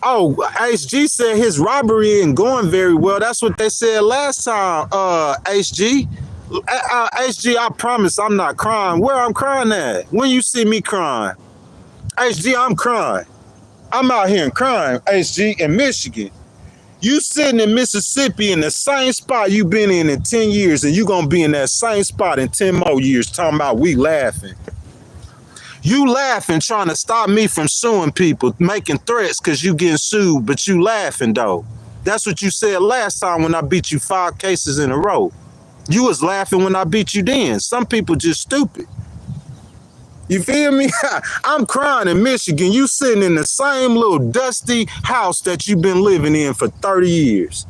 Oh, HG said his robbery ain't going very well. That's what they said last time, HG. HG, I promise I'm not crying. Where I'm crying at? When you see me crying? HG, I'm crying. I'm out here and crying, HG, in Michigan. You sitting in Mississippi in the same spot you been in 10 years, and you gonna be in that same spot in 10 more years talking about we laughing. You laughing trying to stop me from suing people, making threats because you getting sued, but you laughing though. That's what you said last time when I beat you 5 cases in a row. You was laughing when I beat you then. Some people just stupid. You feel me? I'm crying in Michigan. You sitting in the same little dusty house that you've been living in for 30 years.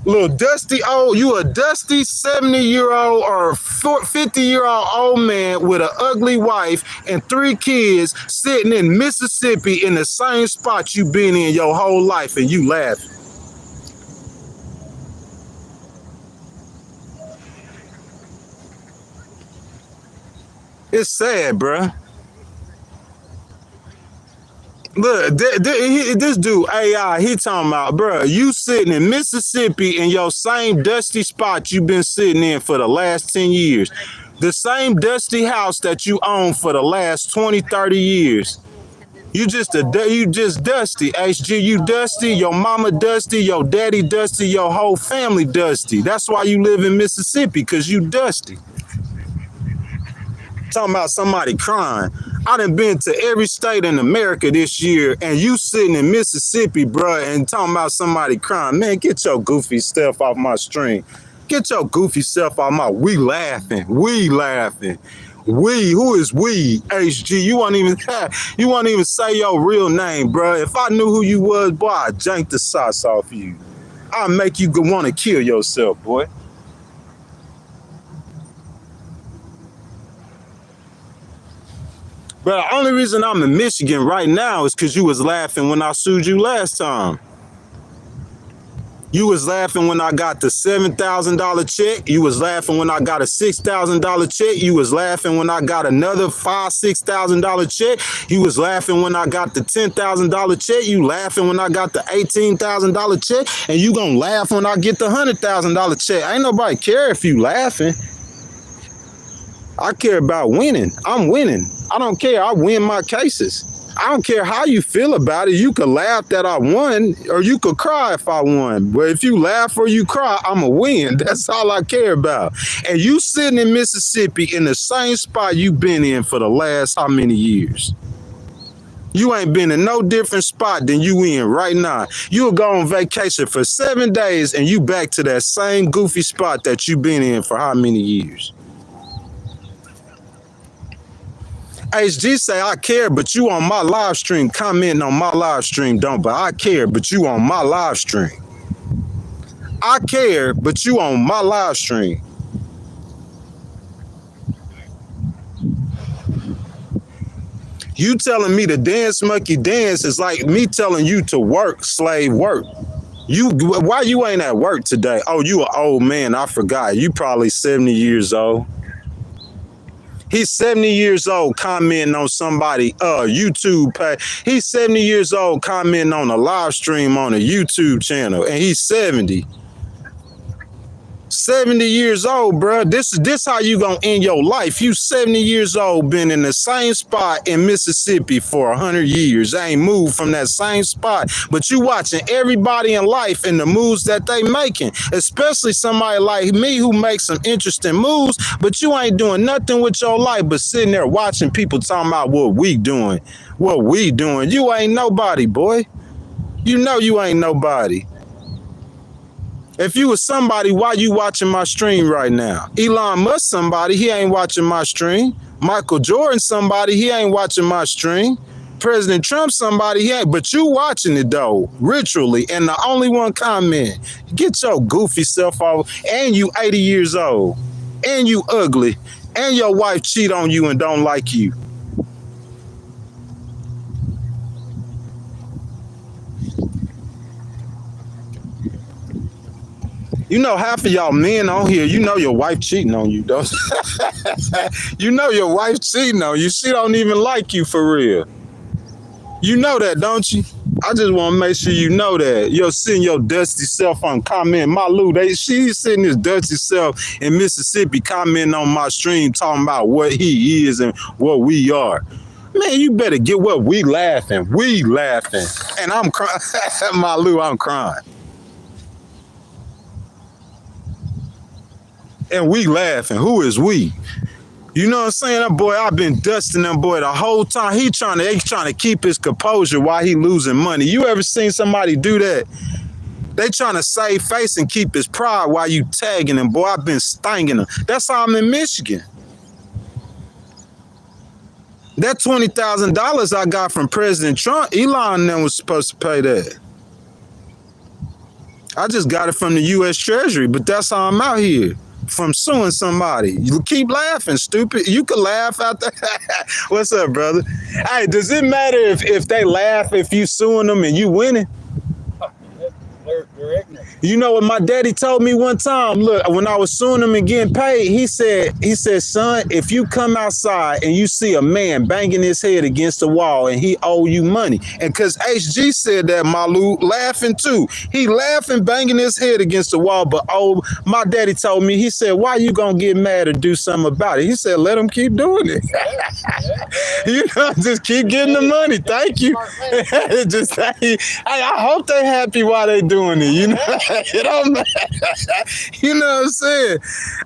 Little dusty old, you a dusty 70-year-old or 50-year-old old man with an ugly wife and 3 kids sitting in Mississippi in the same spot you been in your whole life, and you laughing. It's sad, bruh. Look, this dude, AI, he talking about, bruh, you sitting in Mississippi in your same dusty spot you been sitting in for the last 10 years. The same dusty house that you own for the last 20, 30 years. You just dusty, HG. You dusty, your mama dusty, your daddy dusty, your whole family dusty. That's why you live in Mississippi, because you dusty. Talking about somebody crying. I done been to every state in America this year, and you sitting in Mississippi, bruh, and talking about somebody crying. Man, get your goofy stuff off my stream. Get your goofy self off my. We laughing. We laughing. We, who is we? HG. You won't even say your real name, bruh. If I knew who you was, boy, I'd jank the socks off you. I'll make you want to kill yourself, boy. But the only reason I'm in Michigan right now is because you was laughing when I sued you last time. You was laughing when I got the $7,000 check. You was laughing when I got a $6,000 check. You was laughing when I got another $6,000 check. You was laughing when I got the $10,000 check. You laughing when I got the $18,000 check. And you gonna laugh when I get the $100,000 check. Ain't nobody care if you laughing. I care about winning. I'm winning. I don't care. I win my cases. I don't care how you feel about it. You could laugh that I won, or you could cry if I won. But if you laugh or you cry, I'm a win. That's all I care about. And you sitting in Mississippi in the same spot you been in for the last how many years? You ain't been in no different spot than you in right now. You'll go on vacation for 7 days and you back to that same goofy spot that you been in for how many years? HG say, I care, but you on my live stream, commenting on my live stream, but I care, but you on my live stream. I care, but you on my live stream. You telling me to dance, monkey dance is like me telling you to work, slave work. Why you ain't at work today? Oh, you an old man. I forgot. You probably 70 years old. He's 70 years old commenting on somebody YouTube page. He's 70 years old commenting on a live stream on a YouTube channel, and he's 70. 70 years old, bro. This how you gonna end your life. You 70 years old, been in the same spot in Mississippi for 100 years. Ain't moved from that same spot. But you watching everybody in life and the moves that they making, especially somebody like me who makes some interesting moves, but you ain't doing nothing with your life but sitting there watching people talking about what we doing. What we doing. You ain't nobody, boy. You know you ain't nobody. If you was somebody, why you watching my stream right now? Elon Musk somebody, he ain't watching my stream. Michael Jordan somebody, he ain't watching my stream. President Trump somebody, he ain't, but you watching it though, ritually, and the only one comment. Get your goofy self off, and you 80 years old, and you ugly, and your wife cheat on you and don't like you. You know, half of y'all men on here, you know your wife cheating on you, though. You know your wife cheating on you. She don't even like you for real. You know that, don't you? I just want to make sure you know that. You're sitting your dusty self on comment. She's sitting his dusty self in Mississippi commenting on my stream talking about what he is and what we are. Man, you better get what we laughing. We laughing. And I'm crying. Malu, I'm crying. And we laughing. Who is we? You know what I'm saying? That boy, I've been dusting that boy the whole time. He's trying to keep his composure while he losing money. You ever seen somebody do that? They trying to save face and keep his pride while you tagging him. Boy, I've been stinging him. That's how I'm in Michigan. That $20,000 I got from President Trump, Elon then was supposed to pay that. I just got it from the U.S. Treasury, but that's how I'm out here. From suing somebody. You keep laughing, stupid. You can laugh out there. What's up, brother? Hey, does it matter if they laugh if you suing them and you winning? They're ignorant. You know what my daddy told me one time? Look, when I was suing him and getting paid, he said, son, if you come outside and you see a man banging his head against the wall and he owe you money, and because HG said that, Malu, laughing too. He laughing, banging his head against the wall, but my daddy told me, he said, why you gonna get mad or do something about it? He said, let him keep doing it. You know, just keep getting the money. Thank you. Just, I hope they happy while they doing it, you know. It don't matter. You know what I'm saying?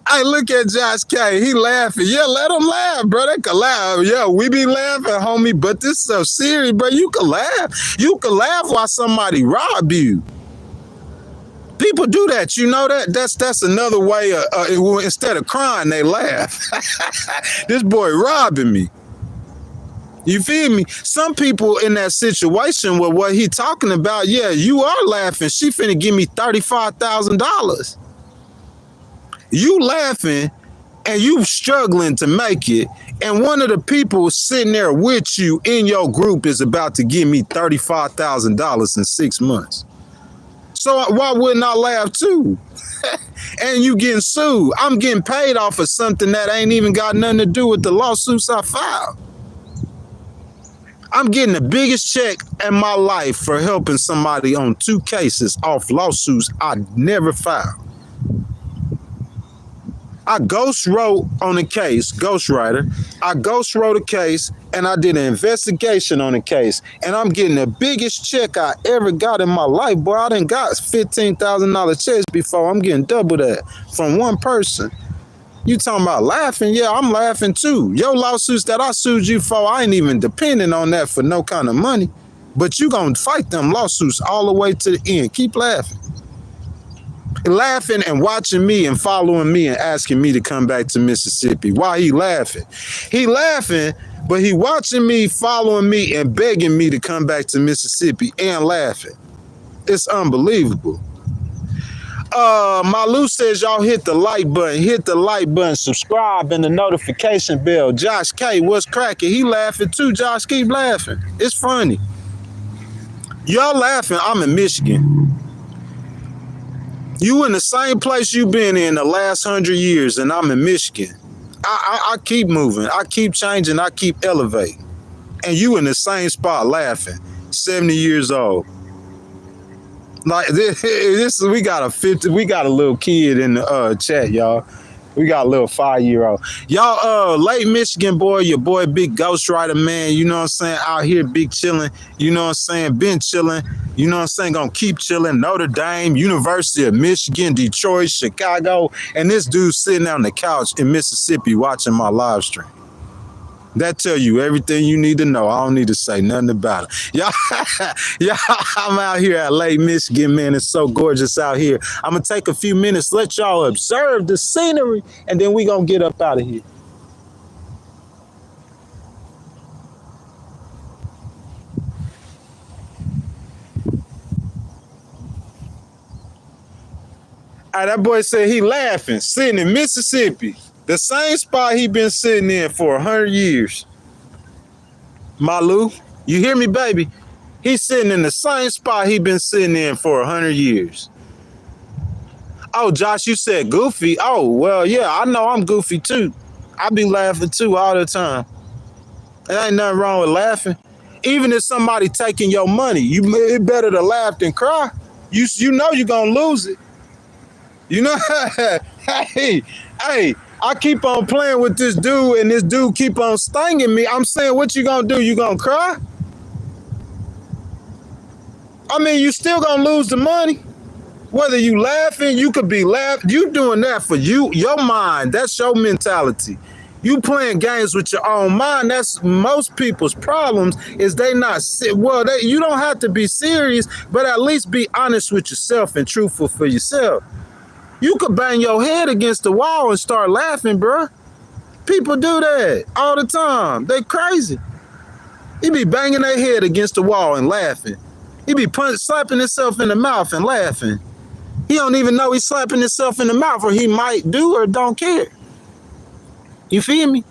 Hey, look at Josh K. He laughing. Yeah, let him laugh, bro. They can laugh. Yeah, we be laughing, homie, but this is so serious, bro. You can laugh. You can laugh while somebody rob you. People do that, you know that? That's another way. Instead of crying, they laugh. This boy robbing me. You feel me? Some people in that situation with what he talking about, yeah, you are laughing. She finna give me $35,000. You laughing and you struggling to make it, and one of the people sitting there with you in your group is about to give me $35,000 in 6 months. So why wouldn't I laugh too? And you getting sued. I'm getting paid off of something that ain't even got nothing to do with the lawsuits I filed. I'm getting the biggest check in my life for helping somebody on 2 cases off lawsuits I never filed. I ghost wrote on a case, ghostwriter. I ghost wrote a case and I did an investigation on the case. And I'm getting the biggest check I ever got in my life. Boy, I done got $15,000 checks before. I'm getting double that from one person. You talking about laughing? Yeah, I'm laughing too. Your lawsuits that I sued you for, I ain't even depending on that for no kind of money. But you gonna fight them lawsuits all the way to the end. Keep laughing. Laughing and watching me and following me and asking me to come back to Mississippi. Why he laughing? He laughing, but he watching me, following me, and begging me to come back to Mississippi and laughing. It's unbelievable. Malu says y'all hit the like button, subscribe, and the notification bell. Josh K, what's cracking? He laughing too. Josh, keep laughing. It's funny. Y'all laughing. I'm in Michigan. You in the same place you been in the last 100 years, and I'm in Michigan. I keep moving. I keep changing. I keep elevating. And you in the same spot laughing, 70 years old. Like this we got a little kid in the chat, y'all. We got a little 5-year-old. Y'all, late Michigan boy, your boy Big Ghostwriter, man, you know what I'm saying? Out here big chilling, you know what I'm saying? Been chilling, you know what I'm saying? Gonna keep chilling. Notre Dame, University of Michigan, Detroit, Chicago, and this dude sitting on the couch in Mississippi watching my live stream. That tell you everything you need to know. I don't need to say nothing about it. Y'all, I'm out here at Lake Michigan, man. It's so gorgeous out here. I'm going to take a few minutes, let y'all observe the scenery, and then we going to get up out of here. That boy said he laughing, sitting in Mississippi. The same spot he been sitting in for 100 years. Malu, you hear me, baby? He's sitting in the same spot he been sitting in for 100 years. Oh, Josh, you said goofy. Oh, well, yeah, I know I'm goofy too. I be laughing too all the time. There ain't nothing wrong with laughing. Even if somebody taking your money, it better to laugh than cry. You know you're gonna lose it. You know, hey, I keep on playing with this dude, and this dude keep on stinging me. I'm saying, what you gonna do? You gonna cry? I mean, you still gonna lose the money. Whether you laughing, you could be laughing. You doing that for you, your mind. That's your mentality. You playing games with your own mind. That's most people's problems. Is they not you don't have to be serious, but at least be honest with yourself and truthful for yourself. You could bang your head against the wall and start laughing, bruh. People do that all the time. They crazy. He be banging their head against the wall and laughing. He be slapping himself in the mouth and laughing. He don't even know he's slapping himself in the mouth, or he might do or don't care. You feel me?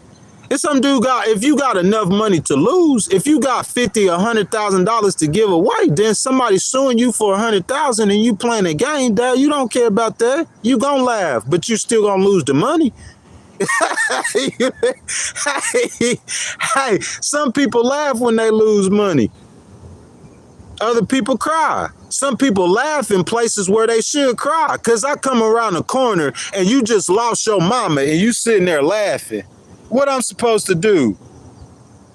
It's some dude if you got enough money to lose, if you got $50,000 or $100,000 to give away, then somebody suing you for $100,000 and you playing a game, Dad, you don't care about that. You gonna laugh, but you still gonna lose the money. Hey, some people laugh when they lose money. Other people cry. Some people laugh in places where they should cry. Cause I come around the corner and you just lost your mama and you sitting there laughing. What I'm supposed to do?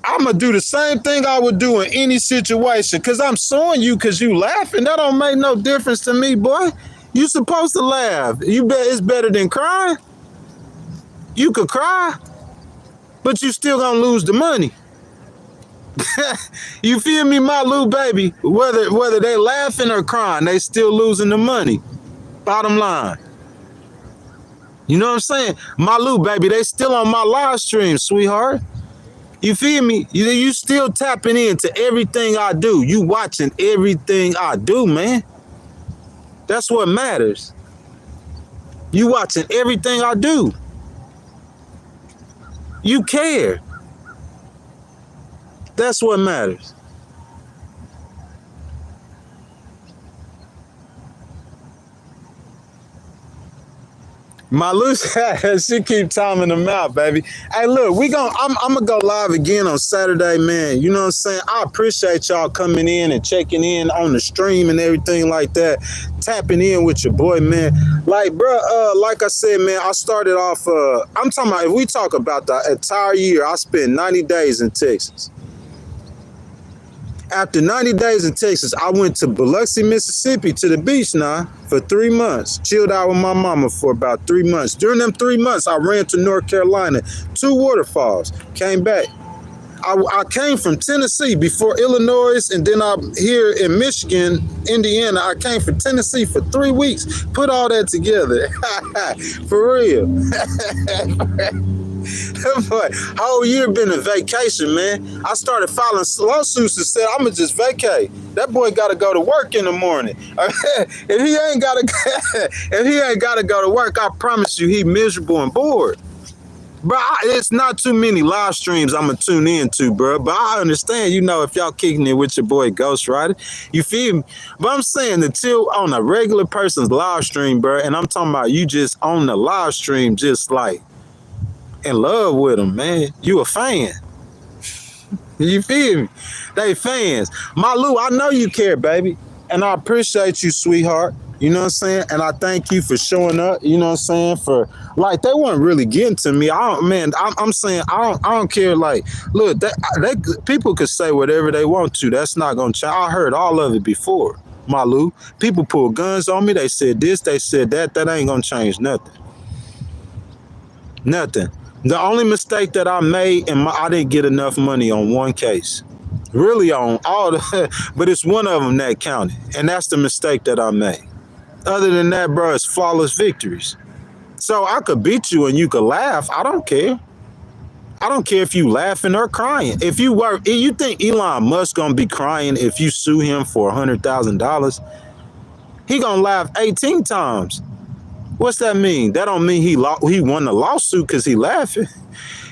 I'm going to do the same thing I would do in any situation because I'm suing you because you laughing. That don't make no difference to me, boy. You supposed to laugh. You bet it's better than crying. You could cry, but you still going to lose the money. You feel me, my little baby? Whether they laughing or crying, they still losing the money. Bottom line. You know what I'm saying? My little baby, they still on my live stream, sweetheart. You feel me? You still tapping into everything I do. You watching everything I do, man. That's what matters. You watching everything I do. You care. That's what matters. My loose she keep timing them out, baby. Hey, look, I'm gonna go live again on Saturday, man. You know what I'm saying? I appreciate y'all coming in and checking in on the stream and everything like that, tapping in with your boy, man. Like, bro, like I said, man, I started off. I'm talking about if we talk about the entire year, I spent 90 days in Texas. After 90 days in Texas, I went to Biloxi, Mississippi to the beach now for 3 months. Chilled out with my mama for about 3 months. During them 3 months, I ran to North Carolina, 2 waterfalls, came back. I came from Tennessee before Illinois, and then I'm here in Michigan, Indiana. I came from Tennessee for 3 weeks. Put all that together. For real. Boy, whole year been a vacation, man. I started filing lawsuits and said, I'ma just vacate. That boy gotta go to work in the morning. If he ain't gotta go to work, I promise you he miserable and bored. Bro, it's not too many live streams I'm gonna tune into, bro. But I understand, if y'all kicking it with your boy Ghost Rider, you feel me? But I'm saying until on a regular person's live stream, bro, and I'm talking about you just on the live stream, just like in love with them, man. You a fan. You feel me? They fans. Malu, I know you care, baby. And I appreciate you, sweetheart. You know what I'm saying? And I thank you for showing up. You know what I'm saying? For like they weren't really getting to me. I'm saying I don't care. Like, look, they people could say whatever they want to. That's not gonna change. I heard all of it before, Malu. People pull guns on me. They said this. They said that. That ain't gonna change nothing. Nothing. The only mistake that I made, I didn't get enough money on one case. Really on all the, but it's one of them that counted, and that's the mistake that I made. Other than that, bro, it's flawless victories. So I could beat you and you could laugh. I don't care. I don't care if you laughing or crying. If you think Elon Musk gonna be crying if you sue him for $100,000, he gonna laugh 18 times. What's that mean? That don't mean he won the lawsuit because he laughing.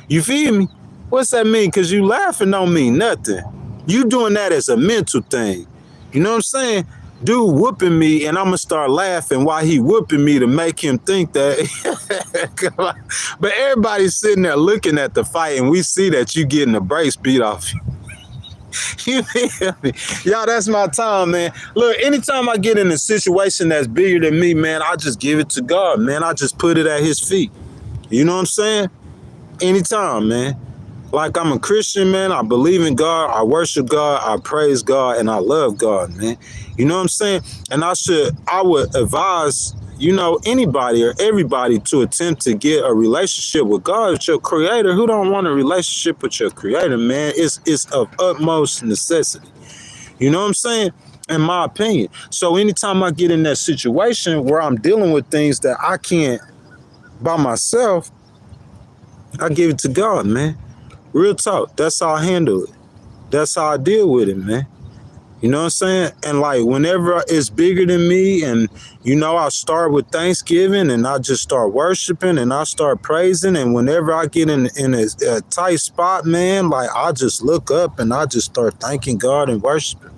You feel me? What's that mean? Because you laughing don't mean nothing. You doing that as a mental thing. You know what I'm saying? Dude whooping me and I'm going to start laughing while he whooping me to make him think that. But everybody's sitting there looking at the fight and we see that you getting the brace beat off you. You feel me? Y'all, that's my time, man. Look, anytime I get in a situation that's bigger than me, man, I just give it to God, man. I just put it at his feet. You know what I'm saying? Anytime, man. Like I'm a Christian, man. I believe in God. I worship God. I praise God. And I love God, man. You know what I'm saying? And I would advise, anybody or everybody to attempt to get a relationship with God, with your creator. Who don't want a relationship with your creator, man? It's of utmost necessity. You know what I'm saying? In my opinion. So anytime I get in that situation where I'm dealing with things that I can't by myself, I give it to God, man. Real talk. That's how I handle it. That's how I deal with it, man. You know what I'm saying? And like whenever it's bigger than me and, I start with Thanksgiving and I just start worshiping and I start praising. And whenever I get in a tight spot, man, like I just look up and I just start thanking God and worshiping.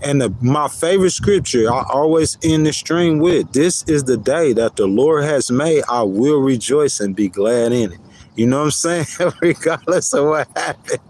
And my favorite scripture, I always end the stream with, this is the day that the Lord has made. I will rejoice and be glad in it. You know what I'm saying? Regardless of what happened.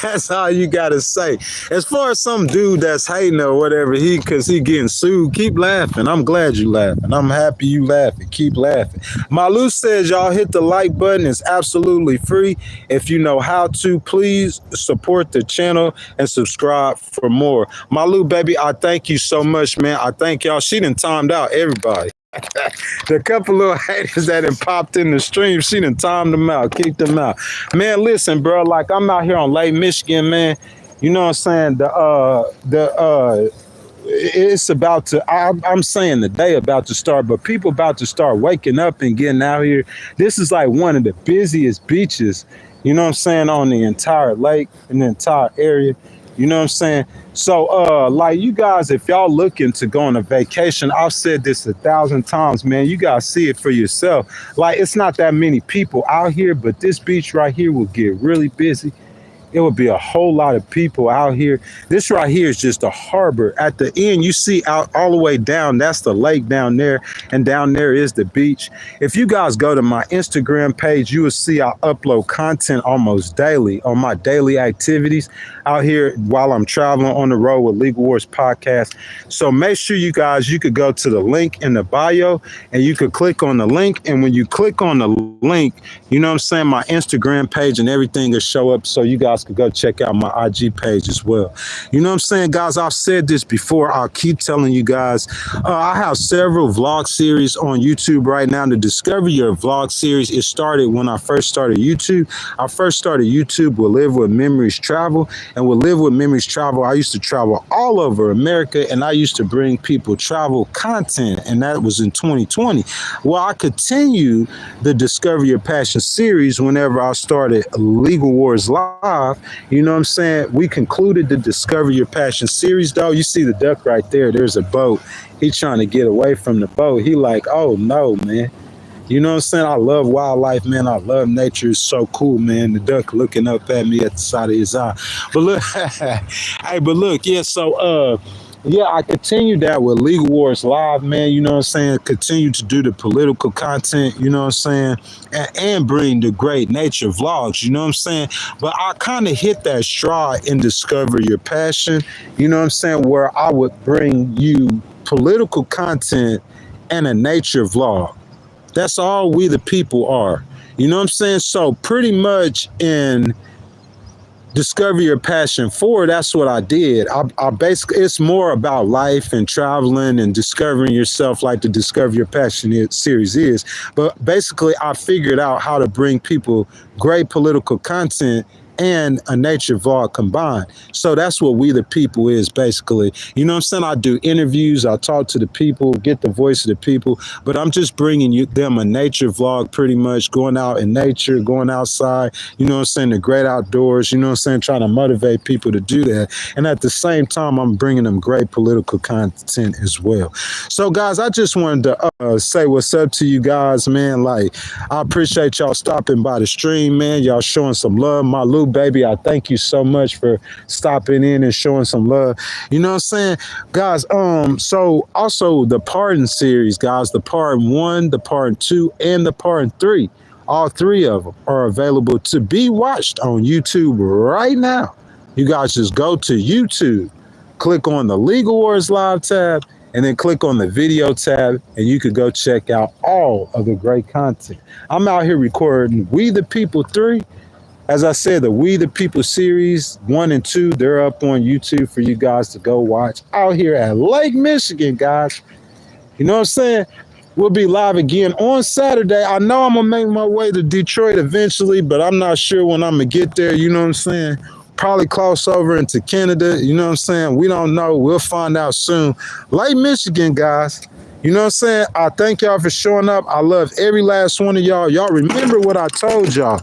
That's all you gotta say. As far as some dude that's hating or whatever, because he getting sued, keep laughing. I'm glad you laughing. I'm happy you laughing. Keep laughing. Malu says y'all hit the like button. It's absolutely free. If you know how to, please support the channel and subscribe for more. Malu, baby, I thank you so much, man. I thank y'all. She done timed out everybody. The couple little haters that had popped in the stream, she done timed them out, kicked them out. Man, listen, bro, like I'm out here on Lake Michigan, man. You know what I'm saying? It's about to, I'm saying the day about to start, but people about to start waking up and getting out here. This is like one of the busiest beaches, you know what I'm saying, on the entire lake, in the entire area. You know what I'm saying? So, like you guys, if y'all looking to go on a vacation, I've said this 1,000 times, man, you guys see it for yourself. Like, it's not that many people out here, but this beach right here will get really busy. It would be a whole lot of people out here. This right here is just a harbor. At the end, you see out all the way down, that's the lake down there, and down there is the beach. If you guys go to my Instagram page, you will see I upload content almost daily on my daily activities out here while I'm traveling on the road with Legal Wars Podcast. So make sure you guys, you could go to the link in the bio and you could click on the link. And when you click on the link, you know what I'm saying, my Instagram page and everything will show up so you guys could go check out my IG page as well. You know what I'm saying, guys? I've said this before. I'll keep telling you guys. I have several vlog series on YouTube right now. The Discover Your Vlog series, it started when I first started YouTube. I first started YouTube with Live With Memories Travel. And with Live With Memories Travel, I used to travel all over America and I used to bring people travel content. And that was in 2020. Well, I continue the Discover Your Passion series whenever I started Legal Wars Live. You know what I'm saying? We concluded the Discover Your Passion series, though. You see the duck right there. There's a boat. He's trying to get away from the boat. He like, oh, no, man. You know what I'm saying? I love wildlife, man. I love nature. It's so cool, man. The duck looking up at me at the side of his eye. But look, hey, but look, yeah, so yeah, I continue that with Legal Wars Live, man. You know what I'm saying? Continue to do the political content, you know what I'm saying? And bring the great nature vlogs, you know what I'm saying? But I kind of hit that stride in Discover Your Passion, you know what I'm saying? Where I would bring you political content and a nature vlog. That's all we the people are. You know what I'm saying? So pretty much in Discover Your Passion 4, that's what I did. I basically, it's more about life and traveling and discovering yourself like the Discover Your Passion series is. But basically, I figured out how to bring people great political content and a nature vlog combined. So that's what We the People is basically. You know what I'm saying? I do interviews, I talk to the people, get the voice of the people, but I'm just bringing them a nature vlog pretty much, going out in nature, going outside, you know what I'm saying, the great outdoors, you know what I'm saying, trying to motivate people to do that. And at the same time, I'm bringing them great political content as well. So guys, I just wanted to say what's up to you guys, man. Like, I appreciate y'all stopping by the stream, man. Y'all showing some love. My Lou baby, I thank you so much for stopping in and showing some love. You know what I'm saying? Guys, so also the Pardon series, guys, the Pardon 1, the Pardon 2, and the Pardon 3. All three of them are available to be watched on YouTube right now. You guys just go to YouTube, click on the Legal Wars Live tab, and then click on the video tab, and you could go check out all of the great content. I'm out here recording We the People 3. As I said, the We the People series 1 and 2, they're up on YouTube for you guys to go watch out here at Lake Michigan, guys. You know what I'm saying? We'll be live again on Saturday. I know I'm going to make my way to Detroit eventually, but I'm not sure when I'm going to get there. You know what I'm saying? Probably cross over into Canada. You know what I'm saying? We don't know. We'll find out soon. Lake Michigan, guys. You know what I'm saying? I thank y'all for showing up. I love every last one of y'all. Y'all remember what I told y'all.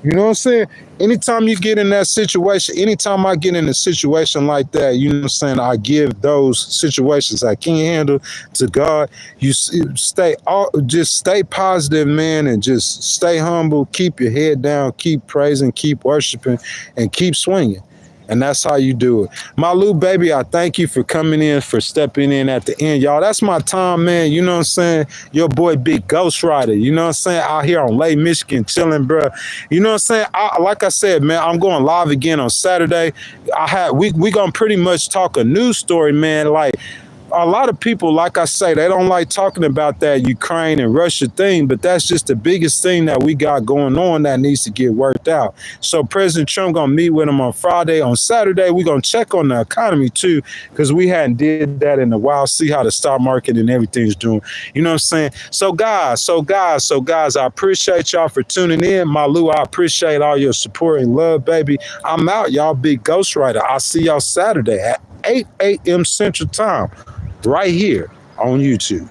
You know what I'm saying? Anytime you get in that situation, anytime I get in a situation like that, you know what I'm saying, I give those situations I can't handle to God. You just stay positive, man, and just stay humble. Keep your head down, keep praising, keep worshiping, and keep swinging. And that's how you do it. My Lou baby, I thank you for coming in, for stepping in at the end. Y'all, that's my time, man. You know what I'm saying? Your boy, Big Ghost Rider. You know what I'm saying? Out here on Lake Michigan, chilling, bro. You know what I'm saying? Like I said, man, I'm going live again on Saturday. We going to pretty much talk a news story, man. Like, a lot of people, like I say, they don't like talking about that Ukraine and Russia thing, but that's just the biggest thing that we got going on that needs to get worked out. So President Trump going to meet with him on Friday. On Saturday, we're going to check on the economy too, because we hadn't did that in a while, see how the stock market and everything's doing. You know what I'm saying? So guys, I appreciate y'all for tuning in. My Lou, I appreciate all your support and love, baby. I'm out, y'all. Big Ghost Rider. I'll see y'all Saturday at 8 a.m. Central Time. Right here on YouTube.